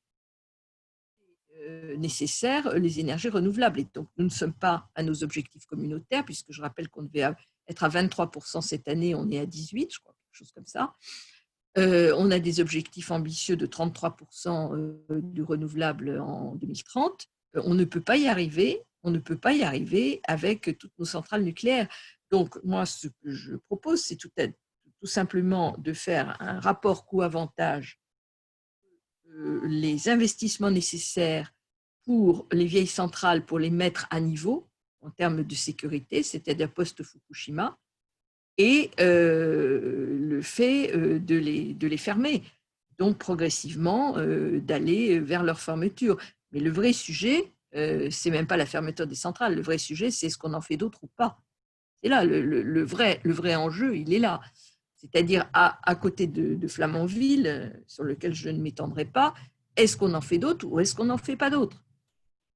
nécessaires les énergies renouvelables. Et donc, nous ne sommes pas à nos objectifs communautaires, puisque je rappelle qu'on devait être à 23% cette année, on est à 18%, je crois, quelque chose comme ça. On a des objectifs ambitieux de 33% du renouvelable en 2030. On ne peut pas y arriver. On ne peut pas y arriver avec toutes nos centrales nucléaires. Donc, moi, ce que je propose, c'est tout simplement de faire un rapport coût-avantage, les investissements nécessaires pour les vieilles centrales, pour les mettre à niveau en termes de sécurité, c'est-à-dire post-Fukushima, et le fait de les fermer, donc progressivement d'aller vers leur fermeture. Mais le vrai sujet, c'est même pas la fermeture des centrales, le vrai sujet, c'est ce qu'on en fait d'autres ou pas. C'est là, le vrai enjeu, il est là. C'est-à-dire à côté de Flamanville, sur lequel je ne m'étendrai pas, est-ce qu'on en fait d'autres ou est-ce qu'on n'en fait pas d'autres?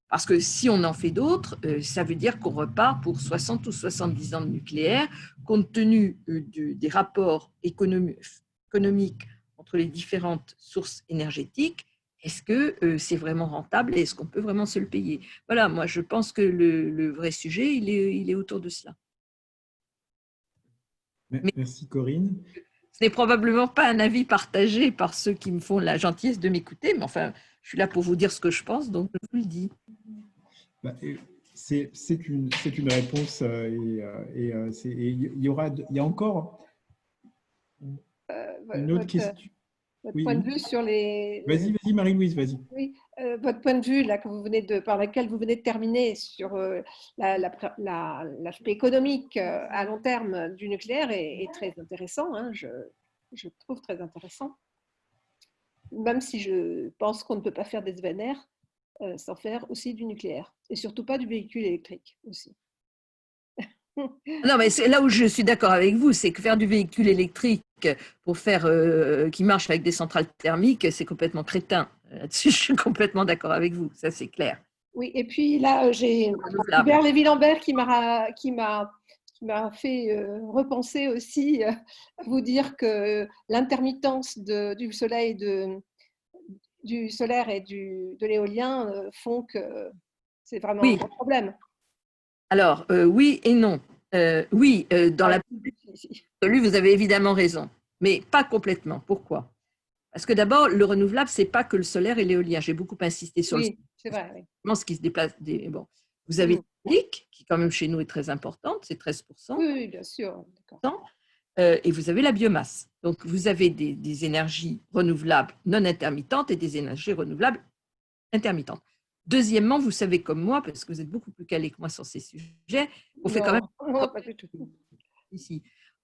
Parce que si on en fait d'autres, ça veut dire qu'on repart pour 60 ou 70 ans de nucléaire, compte tenu des rapports économiques entre les différentes sources énergétiques. Est-ce que c'est vraiment rentable et est-ce qu'on peut vraiment se le payer? Voilà, moi je pense que le vrai sujet, il est autour de cela. Mais merci Corinne. ce n'est probablement pas un avis partagé par ceux qui me font la gentillesse de m'écouter, mais enfin, je suis là pour vous dire ce que je pense, donc je vous le dis. C'est une réponse et il y a encore une autre question. Votre point de vue sur les… Vas-y Marie-Louise, vas-y. Oui, votre point de vue là, par lequel vous venez de terminer sur l'aspect économique à long terme du nucléaire est très intéressant. Hein, je trouve très intéressant. Même si je pense qu'on ne peut pas faire des ENR sans faire aussi du nucléaire. Et surtout pas du véhicule électrique aussi. Non, mais c'est là où je suis d'accord avec vous, c'est que faire du véhicule électrique pour faire qui marche avec des centrales thermiques, c'est complètement crétin. Là-dessus, je suis complètement d'accord avec vous, ça c'est clair. Oui, et puis là, j'ai Hubert Lévy-Lambert qui m'a fait repenser aussi à vous dire que l'intermittence du soleil, du solaire et de l'éolien font que c'est vraiment un gros problème. Alors, oui et non. Oui, dans la absolue, vous avez évidemment raison, mais pas complètement. Pourquoi? Parce que d'abord, le renouvelable, ce n'est pas que le solaire et l'éolien. J'ai beaucoup insisté sur c'est vrai. Oui. Ce qui se déplace. Bon. Vous avez l'hydraulique, qui quand même chez nous est très importante, c'est 13%. Oui, bien sûr. Et vous avez la biomasse. Donc, vous avez des énergies renouvelables non intermittentes et des énergies renouvelables intermittentes. Deuxièmement, vous savez comme moi, parce que vous êtes beaucoup plus calé que moi sur ces sujets, on fait quand même… Non, pas du tout. Ici.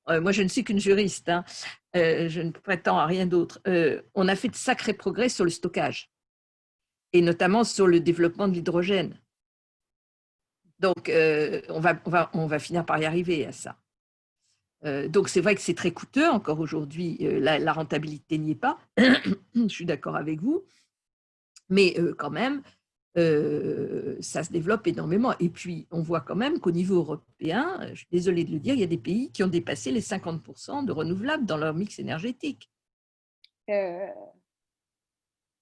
Moi, je ne suis qu'une juriste, hein. Je ne prétends à rien d'autre. On a fait de sacrés progrès sur le stockage, et notamment sur le développement de l'hydrogène. Donc, on va finir par y arriver à ça. Donc, c'est vrai que c'est très coûteux encore aujourd'hui. La rentabilité n'y est pas. Je suis d'accord avec vous. Mais quand même, ça se développe énormément. Et puis, on voit quand même qu'au niveau européen, je suis désolée de le dire, il y a des pays qui ont dépassé les 50% de renouvelables dans leur mix énergétique.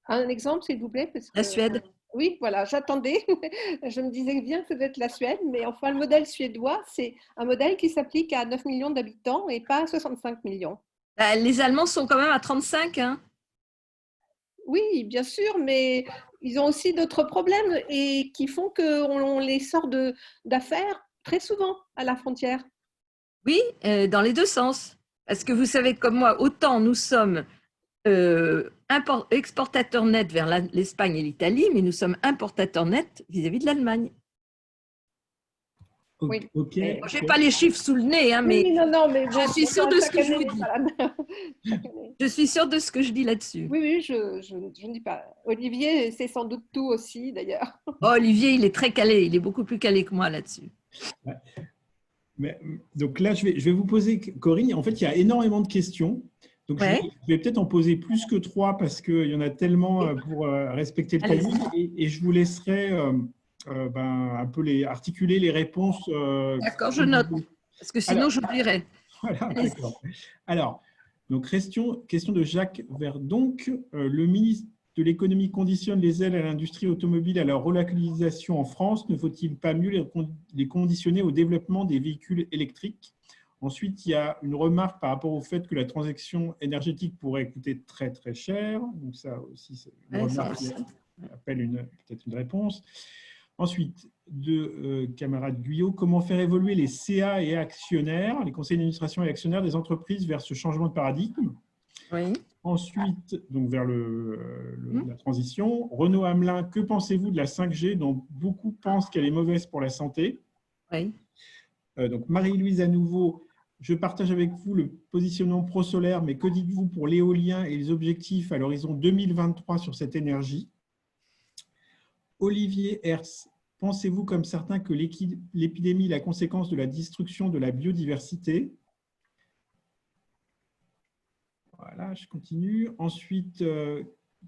Un exemple, s'il vous plaît, parce que, La Suède. oui, voilà, j'attendais. Je me disais bien que ça devait être la Suède, mais enfin, le modèle suédois, c'est un modèle qui s'applique à 9 millions d'habitants et pas à 65 millions. Les Allemands sont quand même à 35, hein. Oui, bien sûr, mais ils ont aussi d'autres problèmes et qui font qu'on les sort d'affaires très souvent à la frontière. Oui, dans les deux sens. Parce que vous savez comme moi, autant nous sommes exportateurs nets vers l'Espagne et l'Italie, mais nous sommes importateurs nets vis-à-vis de l'Allemagne. Oui. Ok. Je n'ai pas les chiffres sous le nez, hein, mais, Oui, non, mais je suis sûre de ce que je vous dis. Chaque année. Je suis sûre de ce que je dis là-dessus. Oui, oui, je ne dis pas. Olivier, c'est sans doute tout aussi, d'ailleurs. Oh, Olivier, il est très calé, il est beaucoup plus calé que moi là-dessus. Ouais. Donc là, je vais vous poser, Corinne, en fait, il y a énormément de questions. Donc, Ouais. je vais peut-être en poser plus que 3 parce qu'il y en a tellement pour respecter le timing. Et je vous laisserai un peu articuler les réponses. D'accord, je note, parce que sinon j'oublierai. Voilà, d'accord. Alors, donc, question de Jacques Verdonck. Le ministre de l'économie conditionne les aides à l'industrie automobile à leur relocalisation en France. Ne faut-il pas mieux les conditionner au développement des véhicules électriques? Ensuite, il y a une remarque par rapport au fait que la transition énergétique pourrait coûter très, très cher. Donc, ça aussi, c'est une remarque qui appelle peut-être une réponse. Ensuite, de camarade Guyot, comment faire évoluer les CA et actionnaires, les conseils d'administration et actionnaires des entreprises vers ce changement de paradigme? Oui. Ensuite, donc vers la transition, Renaud Hamelin, que pensez-vous de la 5G dont beaucoup pensent qu'elle est mauvaise pour la santé? Oui. Donc Marie-Louise à nouveau, je partage avec vous le positionnement pro-solaire, mais que dites-vous pour l'éolien et les objectifs à l'horizon 2023 sur cette énergie? Olivier Hers, pensez-vous comme certains que l'épidémie est la conséquence de la destruction de la biodiversité? Voilà, je continue. Ensuite,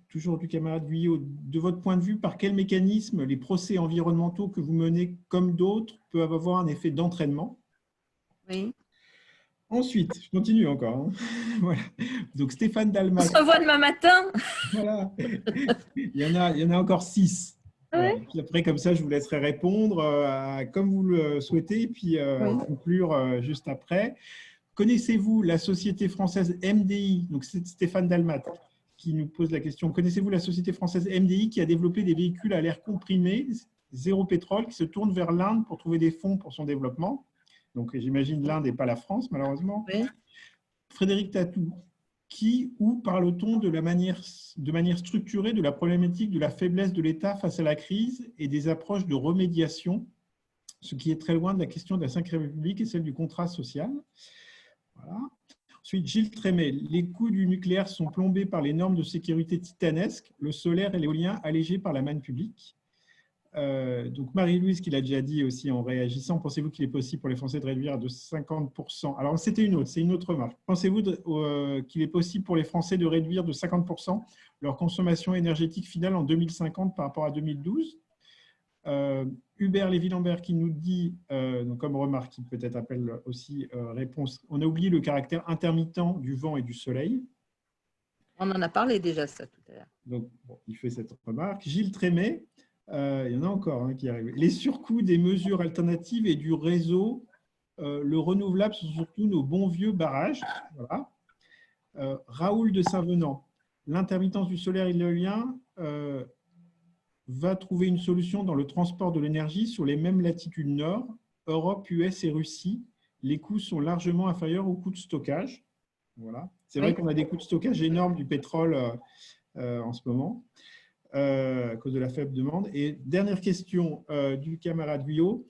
toujours du camarade Guyot, de votre point de vue, par quel mécanisme les procès environnementaux que vous menez, comme d'autres, peuvent avoir un effet d'entraînement? Oui. Ensuite, je continue encore. Hein. Voilà. Donc, Stéphane Dalmat. On se revoit demain matin. Voilà. Il y en a encore 6. Voilà. Puis après, comme ça, je vous laisserai répondre comme vous le souhaitez, et puis conclure juste après. Connaissez-vous la société française MDI? Donc, c'est Stéphane Dalmat qui nous pose la question. Connaissez-vous la société française MDI qui a développé des véhicules à l'air comprimé, zéro pétrole, qui se tourne vers l'Inde pour trouver des fonds pour son développement? Donc, j'imagine l'Inde et pas la France, malheureusement. Oui. Frédéric Tatou, où parle-t-on de manière structurée de la problématique de la faiblesse de l'État face à la crise et des approches de remédiation, ce qui est très loin de la question de la Ve République et celle du contrat social? Voilà. Ensuite, Gilles Trémet, les coûts du nucléaire sont plombés par les normes de sécurité titanesques, le solaire et l'éolien allégés par la manne publique. Donc Marie-Louise, qui l'a déjà dit aussi en réagissant, pensez-vous qu'il est possible pour les Français de réduire de 50%? Alors c'est une autre remarque. Pensez-vous qu'il est possible pour les Français de réduire de 50% leur consommation énergétique finale en 2050 par rapport à 2012? Hubert Lévy-Lambert qui nous dit, donc comme remarque, qui peut-être appelle aussi réponse, on a oublié le caractère intermittent du vent et du soleil. On en a parlé déjà ça tout à l'heure. Donc bon, il fait cette remarque. Gilles Trémet, il y en a encore qui arrivent. Les surcoûts des mesures alternatives et du réseau, le renouvelable sont surtout nos bons vieux barrages. Voilà. Raoul de Saint-Venant, l'intermittence du solaire et de l'éolien va trouver une solution dans le transport de l'énergie sur les mêmes latitudes nord, Europe, US et Russie. Les coûts sont largement inférieurs aux coûts de stockage. Voilà. C'est vrai qu'on a des coûts de stockage énormes du pétrole en ce moment, à cause de la faible demande. Et dernière question du camarade Guyot,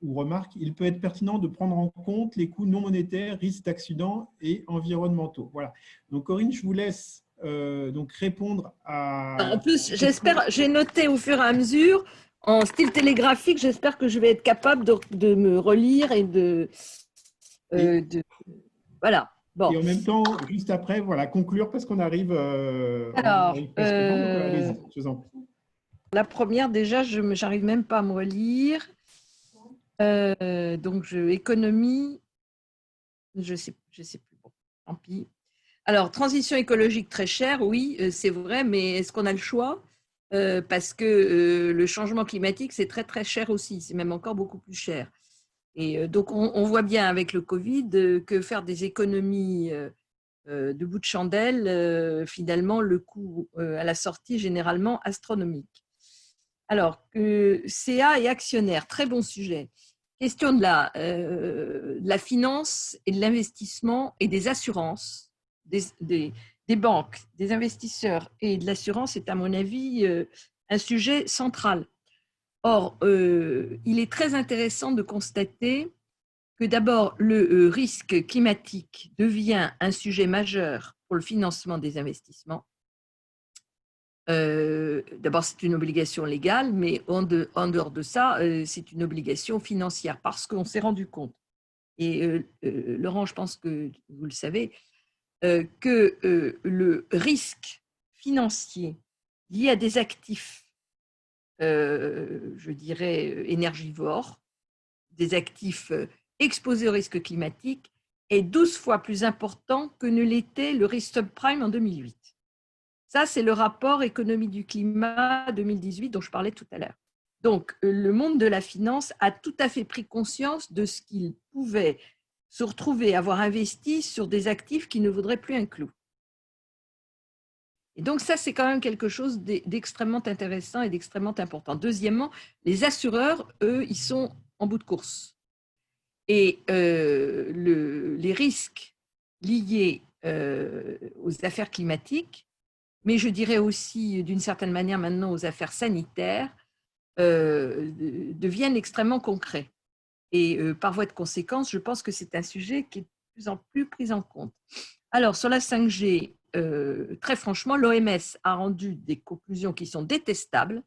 remarque, il peut être pertinent de prendre en compte les coûts non monétaires, risques d'accidents et environnementaux. Voilà. Donc Corinne, je vous laisse donc répondre à… En plus, j'espère, j'ai noté au fur et à mesure, en style télégraphique, j'espère que je vais être capable de me relire et de Voilà. Bon. Et en même temps, juste après, voilà, conclure parce qu'on arrive, Alors, presque au temps. Donc, allez-y, je vous en prie. La première, déjà, je n'arrive même pas à me relire. Donc, économie, je sais plus. Bon, tant pis. Alors, transition écologique très chère, oui, c'est vrai, mais est-ce qu'on a le choix? Parce que le changement climatique, c'est très, très cher aussi. C'est même encore beaucoup plus cher. Et donc, on voit bien avec le Covid que faire des économies de bout de chandelle, finalement, le coût à la sortie est généralement astronomique. Alors, CA et actionnaire, très bon sujet. Question de la finance et de l'investissement et des assurances, des banques, des investisseurs et de l'assurance est, à mon avis, un sujet central. Or, il est très intéressant de constater que d'abord, le risque climatique devient un sujet majeur pour le financement des investissements. D'abord, c'est une obligation légale, mais en dehors de ça, c'est une obligation financière parce qu'on s'est rendu compte, et Laurent, je pense que vous le savez, que le risque financier lié à des actifs, je dirais, énergivores, des actifs exposés au risque climatique, est 12 fois plus important que ne l'était le risque subprime en 2008. Ça, c'est le rapport économie du climat 2018 dont je parlais tout à l'heure. Donc, le monde de la finance a tout à fait pris conscience de ce qu'il pouvait se retrouver, avoir investi sur des actifs qui ne vaudraient plus un clou. Et donc, ça, c'est quand même quelque chose d'extrêmement intéressant et d'extrêmement important. Deuxièmement, les assureurs, eux, ils sont en bout de course. Et les risques liés aux affaires climatiques, mais je dirais aussi d'une certaine manière maintenant aux affaires sanitaires, deviennent extrêmement concrets. Et par voie de conséquence, je pense que c'est un sujet qui est de plus en plus pris en compte. Alors, sur la 5G, très franchement, l'OMS a rendu des conclusions qui sont détestables.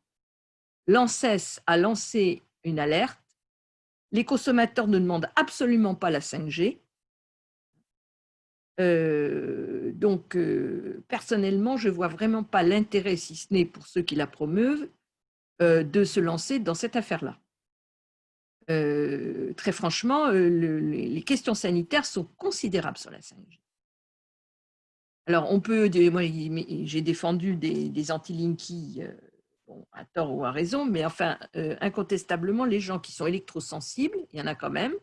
L'ANSES a lancé une alerte. Les consommateurs ne demandent absolument pas la 5G. Donc, personnellement, je ne vois vraiment pas l'intérêt, si ce n'est pour ceux qui la promeuvent, de se lancer dans cette affaire-là. Très franchement, les questions sanitaires sont considérables sur la 5G. Alors, moi, j'ai défendu des anti-linky, bon, à tort ou à raison, mais enfin, incontestablement, les gens qui sont électrosensibles, il y en a quand même,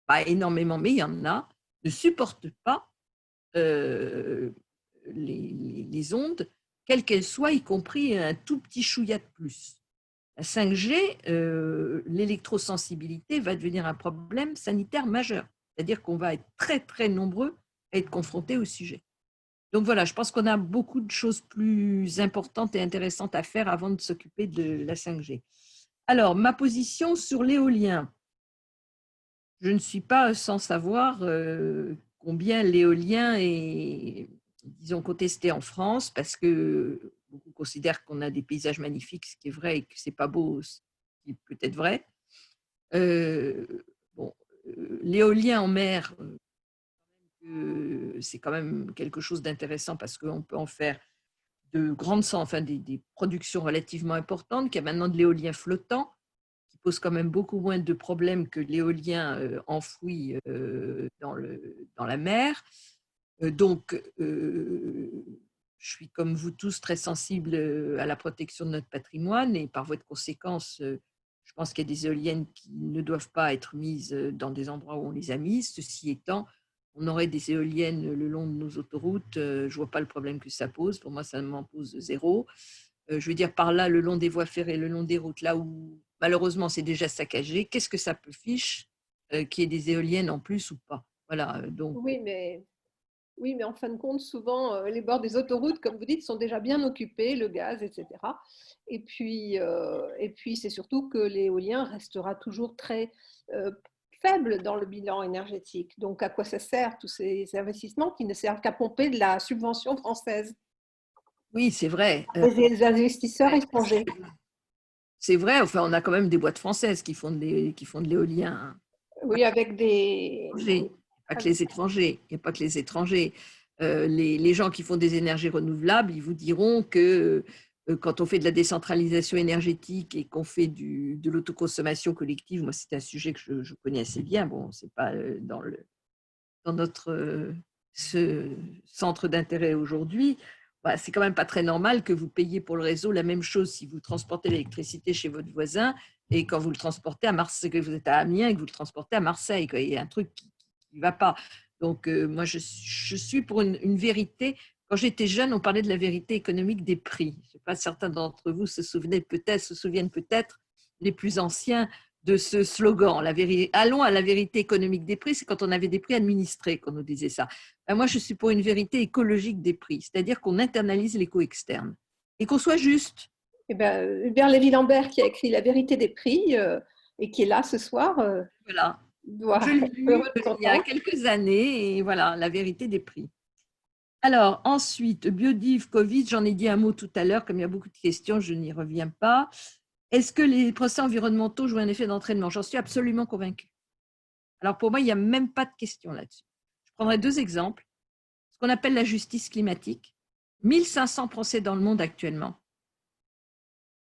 pas énormément, mais il y en a, ne supportent pas les ondes, quelles qu'elles soient, y compris un tout petit chouïa de plus. La 5G, l'électrosensibilité va devenir un problème sanitaire majeur. C'est-à-dire qu'on va être très, très nombreux à être confrontés au sujet. Donc voilà, je pense qu'on a beaucoup de choses plus importantes et intéressantes à faire avant de s'occuper de la 5G. Alors, ma position sur l'éolien. Je ne suis pas sans savoir combien l'éolien est, disons, contesté en France, parce que beaucoup considèrent qu'on a des paysages magnifiques, ce qui est vrai, et que ce n'est pas beau, ce qui est peut-être vrai. Bon, l'éolien en mer, c'est quand même quelque chose d'intéressant parce qu'on peut en faire de grandes, enfin des productions relativement importantes, qu'il y a maintenant de l'éolien flottant, qui pose quand même beaucoup moins de problèmes que l'éolien enfoui dans la mer. Donc, je suis comme vous tous très sensible à la protection de notre patrimoine et par voie de conséquence, je pense qu'il y a des éoliennes qui ne doivent pas être mises dans des endroits où on les a mises. Ceci étant, on aurait des éoliennes le long de nos autoroutes, je ne vois pas le problème que ça pose. Pour moi, ça m'en pose zéro. Je veux dire, par là, le long des voies ferrées, le long des routes, là où malheureusement c'est déjà saccagé, qu'est-ce que ça peut fiche qu'il y ait des éoliennes en plus ou pas? Voilà, donc. Oui, mais en fin de compte, souvent, les bords des autoroutes, comme vous dites, sont déjà bien occupés, le gaz, etc. Et puis c'est surtout que l'éolien restera toujours très faible dans le bilan énergétique. Donc, à quoi ça sert, tous ces investissements qui ne servent qu'à pomper de la subvention française? Oui, c'est vrai. Les investisseurs étrangers. C'est vrai, enfin, on a quand même des boîtes françaises qui font de l'éolien. Oui, avec des Pas que les étrangers, il n'y a pas que les étrangers. Les gens qui font des énergies renouvelables, ils vous diront que quand on fait de la décentralisation énergétique et qu'on fait de l'autoconsommation collective, moi c'est un sujet que je connais assez bien, bon, c'est pas dans notre ce centre d'intérêt aujourd'hui, bah, c'est quand même pas très normal que vous payiez pour le réseau la même chose si vous transportez l'électricité chez votre voisin et quand vous le transportez à Marseille, que vous êtes à Amiens et que vous le transportez à Marseille, quoi. Il y a un truc qui ne va pas. Donc, moi, je suis pour une vérité. Quand j'étais jeune, on parlait de la vérité économique des prix. Je ne sais pas, certains d'entre vous se souviennent peut-être, les plus anciens, de ce slogan. Allons à la vérité économique des prix, c'est quand on avait des prix administrés qu'on nous disait ça. Ben, moi, je suis pour une vérité écologique des prix, c'est-à-dire qu'on internalise l'éco externe et qu'on soit juste. Eh ben, Hubert Lévy-Lambert, qui a écrit La vérité des prix et qui est là ce soir, voilà. doit Je l'ai être lu heureux de il y a quelques années et voilà, la vérité des prix. Alors, ensuite, biodiv, Covid, j'en ai dit un mot tout à l'heure, comme il y a beaucoup de questions, je n'y reviens pas. Est-ce que les procès environnementaux jouent un effet d'entraînement? J'en suis absolument convaincue. Alors, pour moi, il n'y a même pas de question là-dessus. Je prendrai 2 exemples. Ce qu'on appelle la justice climatique. 1500 procès dans le monde actuellement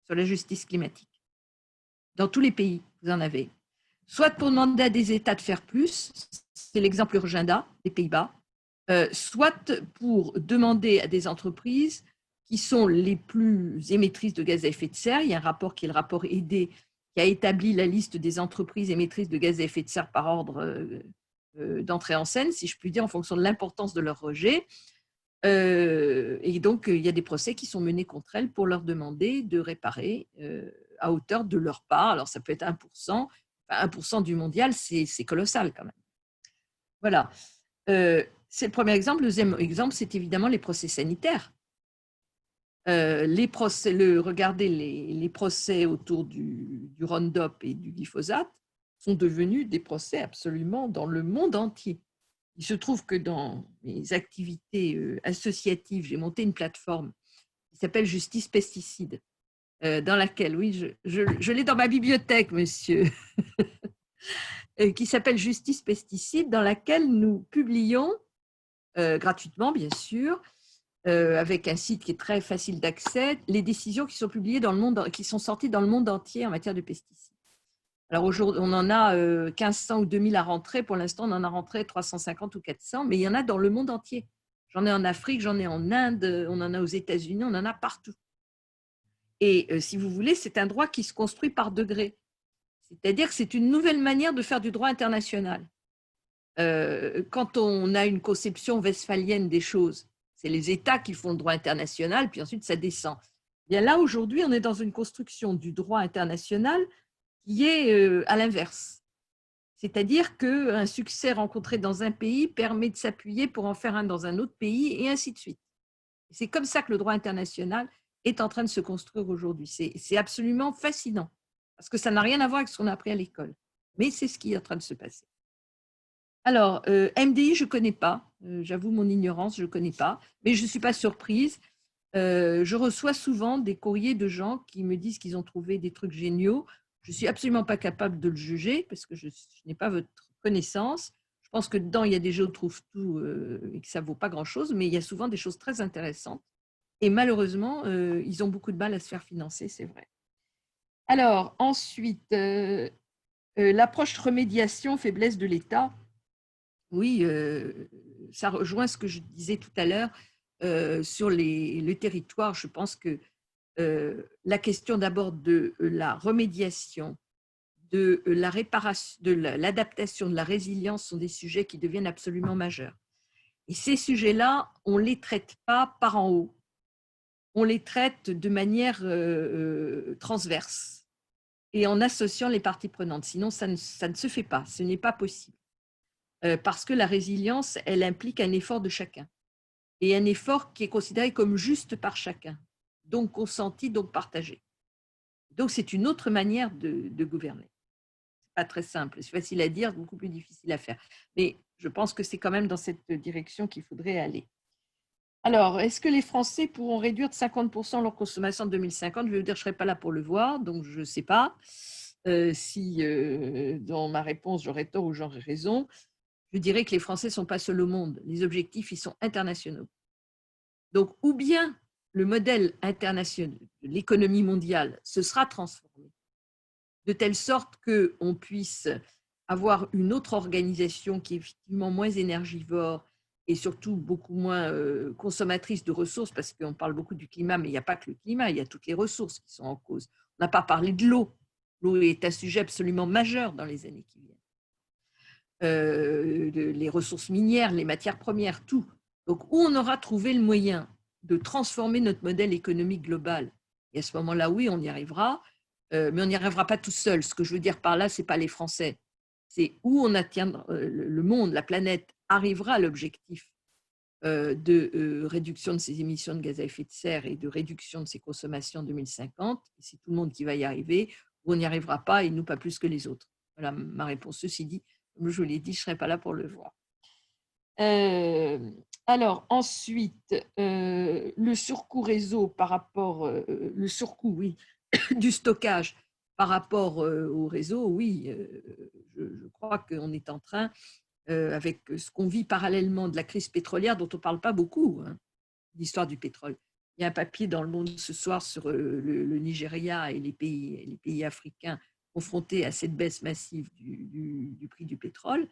sur la justice climatique. Dans tous les pays, vous en avez. Soit pour demander à des États de faire plus, c'est l'exemple Urgenda des Pays-Bas, soit pour demander à des entreprises qui sont les plus émettrices de gaz à effet de serre. Il y a un rapport qui est le rapport aidé qui a établi la liste des entreprises émettrices de gaz à effet de serre par ordre d'entrée en scène, si je puis dire, en fonction de l'importance de leur rejet. Et donc, il y a des procès qui sont menés contre elles pour leur demander de réparer à hauteur de leur part. Alors, ça peut être 1%. 1% du mondial, c'est colossal quand même. Voilà. C'est le premier exemple. Le deuxième exemple, c'est évidemment les procès sanitaires. Regardez, les procès autour du Roundup et du glyphosate sont devenus des procès absolument dans le monde entier. Il se trouve que dans mes activités associatives, j'ai monté une plateforme qui s'appelle Justice Pesticides, dans laquelle, oui, je l'ai dans ma bibliothèque, monsieur, qui s'appelle Justice Pesticides, dans laquelle nous publions gratuitement, bien sûr, avec un site qui est très facile d'accès, les décisions qui sont publiées dans le monde, qui sont sorties dans le monde entier en matière de pesticides. Alors aujourd'hui, on en a 1500 ou 2000 à rentrer. Pour l'instant, on en a rentré 350 ou 400, mais il y en a dans le monde entier. J'en ai en Afrique, j'en ai en Inde, on en a aux États-Unis, on en a partout. Et si vous voulez, c'est un droit qui se construit par degrés. C'est-à-dire que c'est une nouvelle manière de faire du droit international. Quand on a une conception westphalienne des choses, c'est les États qui font le droit international, puis ensuite ça descend. Bien là, aujourd'hui, on est dans une construction du droit international qui est à l'inverse. C'est-à-dire qu'un succès rencontré dans un pays permet de s'appuyer pour en faire un dans un autre pays, et ainsi de suite. C'est comme ça que le droit international est en train de se construire aujourd'hui. C'est absolument fascinant, parce que ça n'a rien à voir avec ce qu'on a appris à l'école. Mais c'est ce qui est en train de se passer. Alors, MDI, je ne connais pas. J'avoue mon ignorance, je ne connais pas. Mais je ne suis pas surprise. Je reçois souvent des courriers de gens qui me disent qu'ils ont trouvé des trucs géniaux. Je ne suis absolument pas capable de le juger parce que je n'ai pas votre connaissance. Je pense que dedans, il y a des gens qui trouvent tout et que ça ne vaut pas grand-chose, mais il y a souvent des choses très intéressantes. Et malheureusement, ils ont beaucoup de mal à se faire financer, c'est vrai. Alors, ensuite, l'approche remédiation, faiblesse de l'État. Oui, ça rejoint ce que je disais tout à l'heure sur le territoire. Je pense que la question d'abord de la remédiation, de la réparation, de l'adaptation, de la résilience sont des sujets qui deviennent absolument majeurs. Et ces sujets-là, on ne les traite pas par en haut. On les traite de manière transverse et en associant les parties prenantes. Sinon, ça ne se fait pas, ce n'est pas possible. Parce que la résilience, elle implique un effort de chacun. Et un effort qui est considéré comme juste par chacun. Donc consenti, donc partagé. Donc c'est une autre manière de gouverner. Ce n'est pas très simple, c'est facile à dire, beaucoup plus difficile à faire. Mais je pense que c'est quand même dans cette direction qu'il faudrait aller. Alors, est-ce que les Français pourront réduire de 50% leur consommation en 2050? Je vais vous dire, je ne serai pas là pour le voir, donc je ne sais pas si dans ma réponse j'aurai tort ou j'aurai raison. je dirais que les Français ne sont pas seuls au monde. Les objectifs, ils sont internationaux. Donc, ou bien le modèle international de l'économie mondiale se sera transformé de telle sorte qu'on puisse avoir une autre organisation qui est effectivement moins énergivore et surtout beaucoup moins consommatrice de ressources, parce qu'on parle beaucoup du climat, mais il n'y a pas que le climat, il y a toutes les ressources qui sont en cause. On n'a pas parlé de l'eau. L'eau est un sujet absolument majeur dans les années qui viennent. Les ressources minières, les matières premières, tout. Donc, où on aura trouvé le moyen de transformer notre modèle économique global, et à ce moment-là, oui, on y arrivera, mais on n'y arrivera pas tout seul. Ce que je veux dire par là, ce n'est pas les Français. C'est où on atteindra, le monde, la planète arrivera à l'objectif de réduction de ses émissions de gaz à effet de serre et de réduction de ses consommations en 2050. Et c'est tout le monde qui va y arriver, ou on n'y arrivera pas, et nous pas plus que les autres. Voilà ma réponse. Ceci dit, comme je vous l'ai dit, je ne serai pas là pour le voir. Alors, ensuite, le surcoût réseau par rapport, le surcoût, oui, du stockage par rapport au réseau, oui, je crois qu'on est en train, avec ce qu'on vit parallèlement de la crise pétrolière, dont on ne parle pas beaucoup, hein, l'histoire du pétrole. Il y a un papier dans Le Monde ce soir sur le Nigeria et les pays africains confrontés à cette baisse massive du prix du pétrole.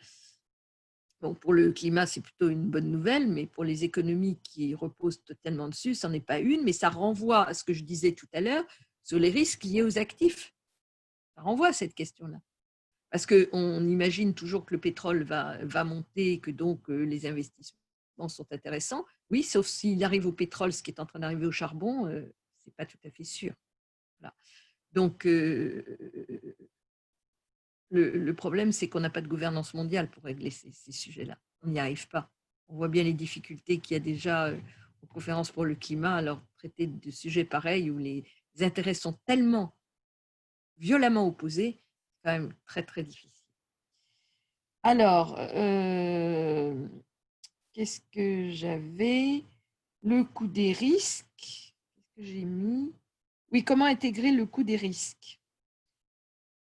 Bon, pour le climat, c'est plutôt une bonne nouvelle, mais pour les économies qui reposent totalement dessus, ce n'en est pas une, mais ça renvoie à ce que je disais tout à l'heure sur les risques liés aux actifs. Ça renvoie à cette question-là. Parce qu'on imagine toujours que le pétrole va monter et que donc les investissements sont intéressants. Oui, sauf s'il arrive au pétrole, ce qui est en train d'arriver au charbon, ce n'est pas tout à fait sûr. Voilà. Donc, le problème, c'est qu'on n'a pas de gouvernance mondiale pour régler ces sujets-là. On n'y arrive pas. On voit bien les difficultés qu'il y a déjà aux conférences pour le climat, alors traiter de sujets pareils où les intérêts sont tellement violemment opposés, c'est quand même très, très difficile. Alors, qu'est-ce que j'avais? Le coût des risques. Qu'est-ce que j'ai mis? Oui, comment intégrer le coût des risques?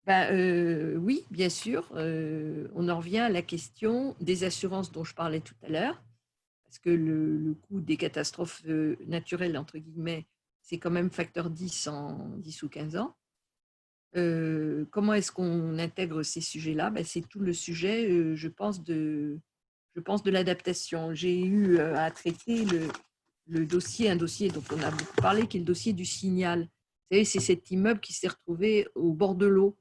Oui, bien sûr. On en revient à la question des assurances dont je parlais tout à l'heure, parce que le coût des catastrophes naturelles, entre guillemets, c'est quand même facteur 10 en 10 ou 15 ans. Comment est-ce qu'on intègre ces sujets-là? C'est tout le sujet, je pense, de l'adaptation. J'ai eu à traiter un dossier dont on a beaucoup parlé, qui est le dossier du Signal. Vous savez, c'est cet immeuble qui s'est retrouvé au bord de l'eau.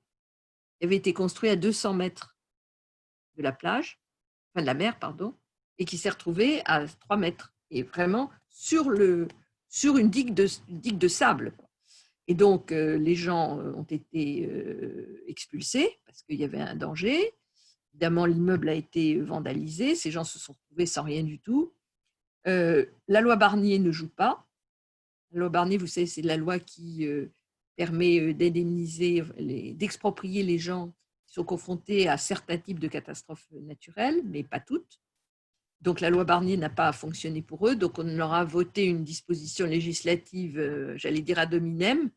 Il avait été construit à 200 mètres de la plage, enfin de la mer, pardon, et qui s'est retrouvé à 3 mètres, et vraiment sur une digue de sable. Et donc, les gens ont été expulsés parce qu'il y avait un danger. Évidemment, l'immeuble a été vandalisé. Ces gens se sont retrouvés sans rien du tout. La loi Barnier ne joue pas. La loi Barnier, vous savez, c'est la loi qui permet d'indemniser, d'exproprier les gens qui sont confrontés à certains types de catastrophes naturelles, mais pas toutes. Donc, la loi Barnier n'a pas fonctionné pour eux. Donc, on leur a voté une disposition législative, j'allais dire ad hominem,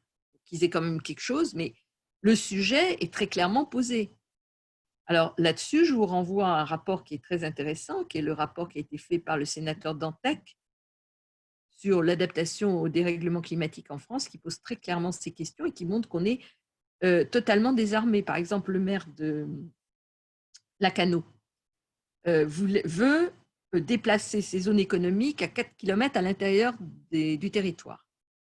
qu'ils aient quand même quelque chose, mais le sujet est très clairement posé. Alors là-dessus, je vous renvoie à un rapport qui est très intéressant, qui est le rapport qui a été fait par le sénateur Dantec sur l'adaptation au dérèglement climatique en France, qui pose très clairement ces questions et qui montre qu'on est totalement désarmé. Par exemple, le maire de Lacanau veut déplacer ses zones économiques à 4 km à l'intérieur du territoire.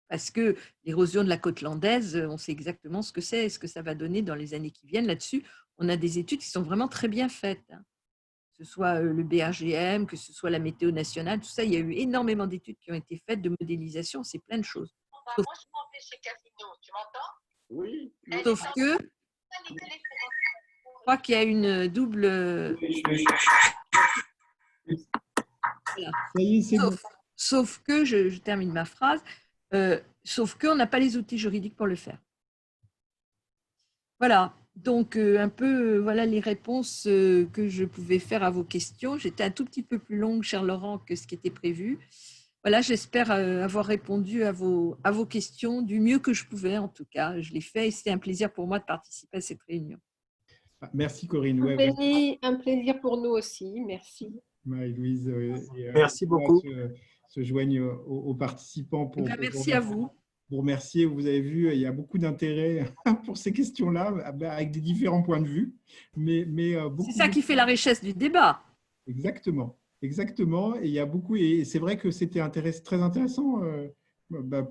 Parce que l'érosion de la côte landaise, on sait exactement ce que c'est et ce que ça va donner dans les années qui viennent. Là-dessus, on a des études qui sont vraiment très bien faites. Que ce soit le BRGM, que ce soit la météo nationale, tout ça, il y a eu énormément d'études qui ont été faites, de modélisation, c'est plein de choses. Sauf, moi, je suis montée chez Casino, tu m'entends? Oui. Sauf que, je crois qu'il y a une double... Voilà. Sauf que, je termine ma phrase, sauf qu'on n'a pas les outils juridiques pour le faire. Voilà, donc un peu voilà les réponses que je pouvais faire à vos questions. J'étais un tout petit peu plus longue, cher Laurent, que ce qui était prévu. Voilà, j'espère avoir répondu à vos questions du mieux que je pouvais, en tout cas. Je l'ai fait et c'était un plaisir pour moi de participer à cette réunion. Merci Corinne. Un plaisir pour nous aussi. Merci. Marie-Louise. Merci beaucoup. Se joignent aux participants pour merci à vous. Vous remercier. Vous avez vu, il y a beaucoup d'intérêt pour ces questions-là, avec des différents points de vue. C'est ça qui fait la richesse du débat. Exactement. Exactement. Et il y a beaucoup, et c'est vrai que c'était très intéressant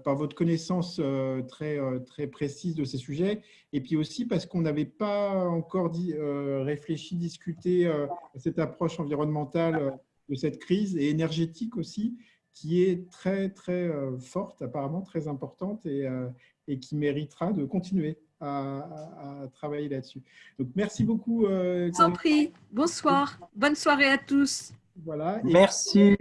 par votre connaissance très précise de ces sujets. Et puis aussi parce qu'on n'avait pas encore réfléchi, discuté à cette approche environnementale de cette crise et énergétique aussi, qui est très forte, apparemment très importante et qui méritera de continuer à travailler là-dessus. Donc, merci beaucoup. Sans prix. Bonsoir. Bonne soirée à tous. Voilà. Merci.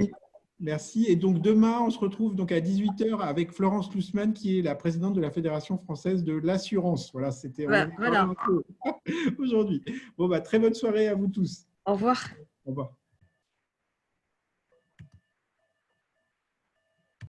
Merci. Et donc, demain, on se retrouve donc à 18 h avec Florence Lussmann, qui est la présidente de la Fédération française de l'assurance. Voilà, c'était voilà. aujourd'hui. Bon, très bonne soirée à vous tous. Au revoir. Au revoir.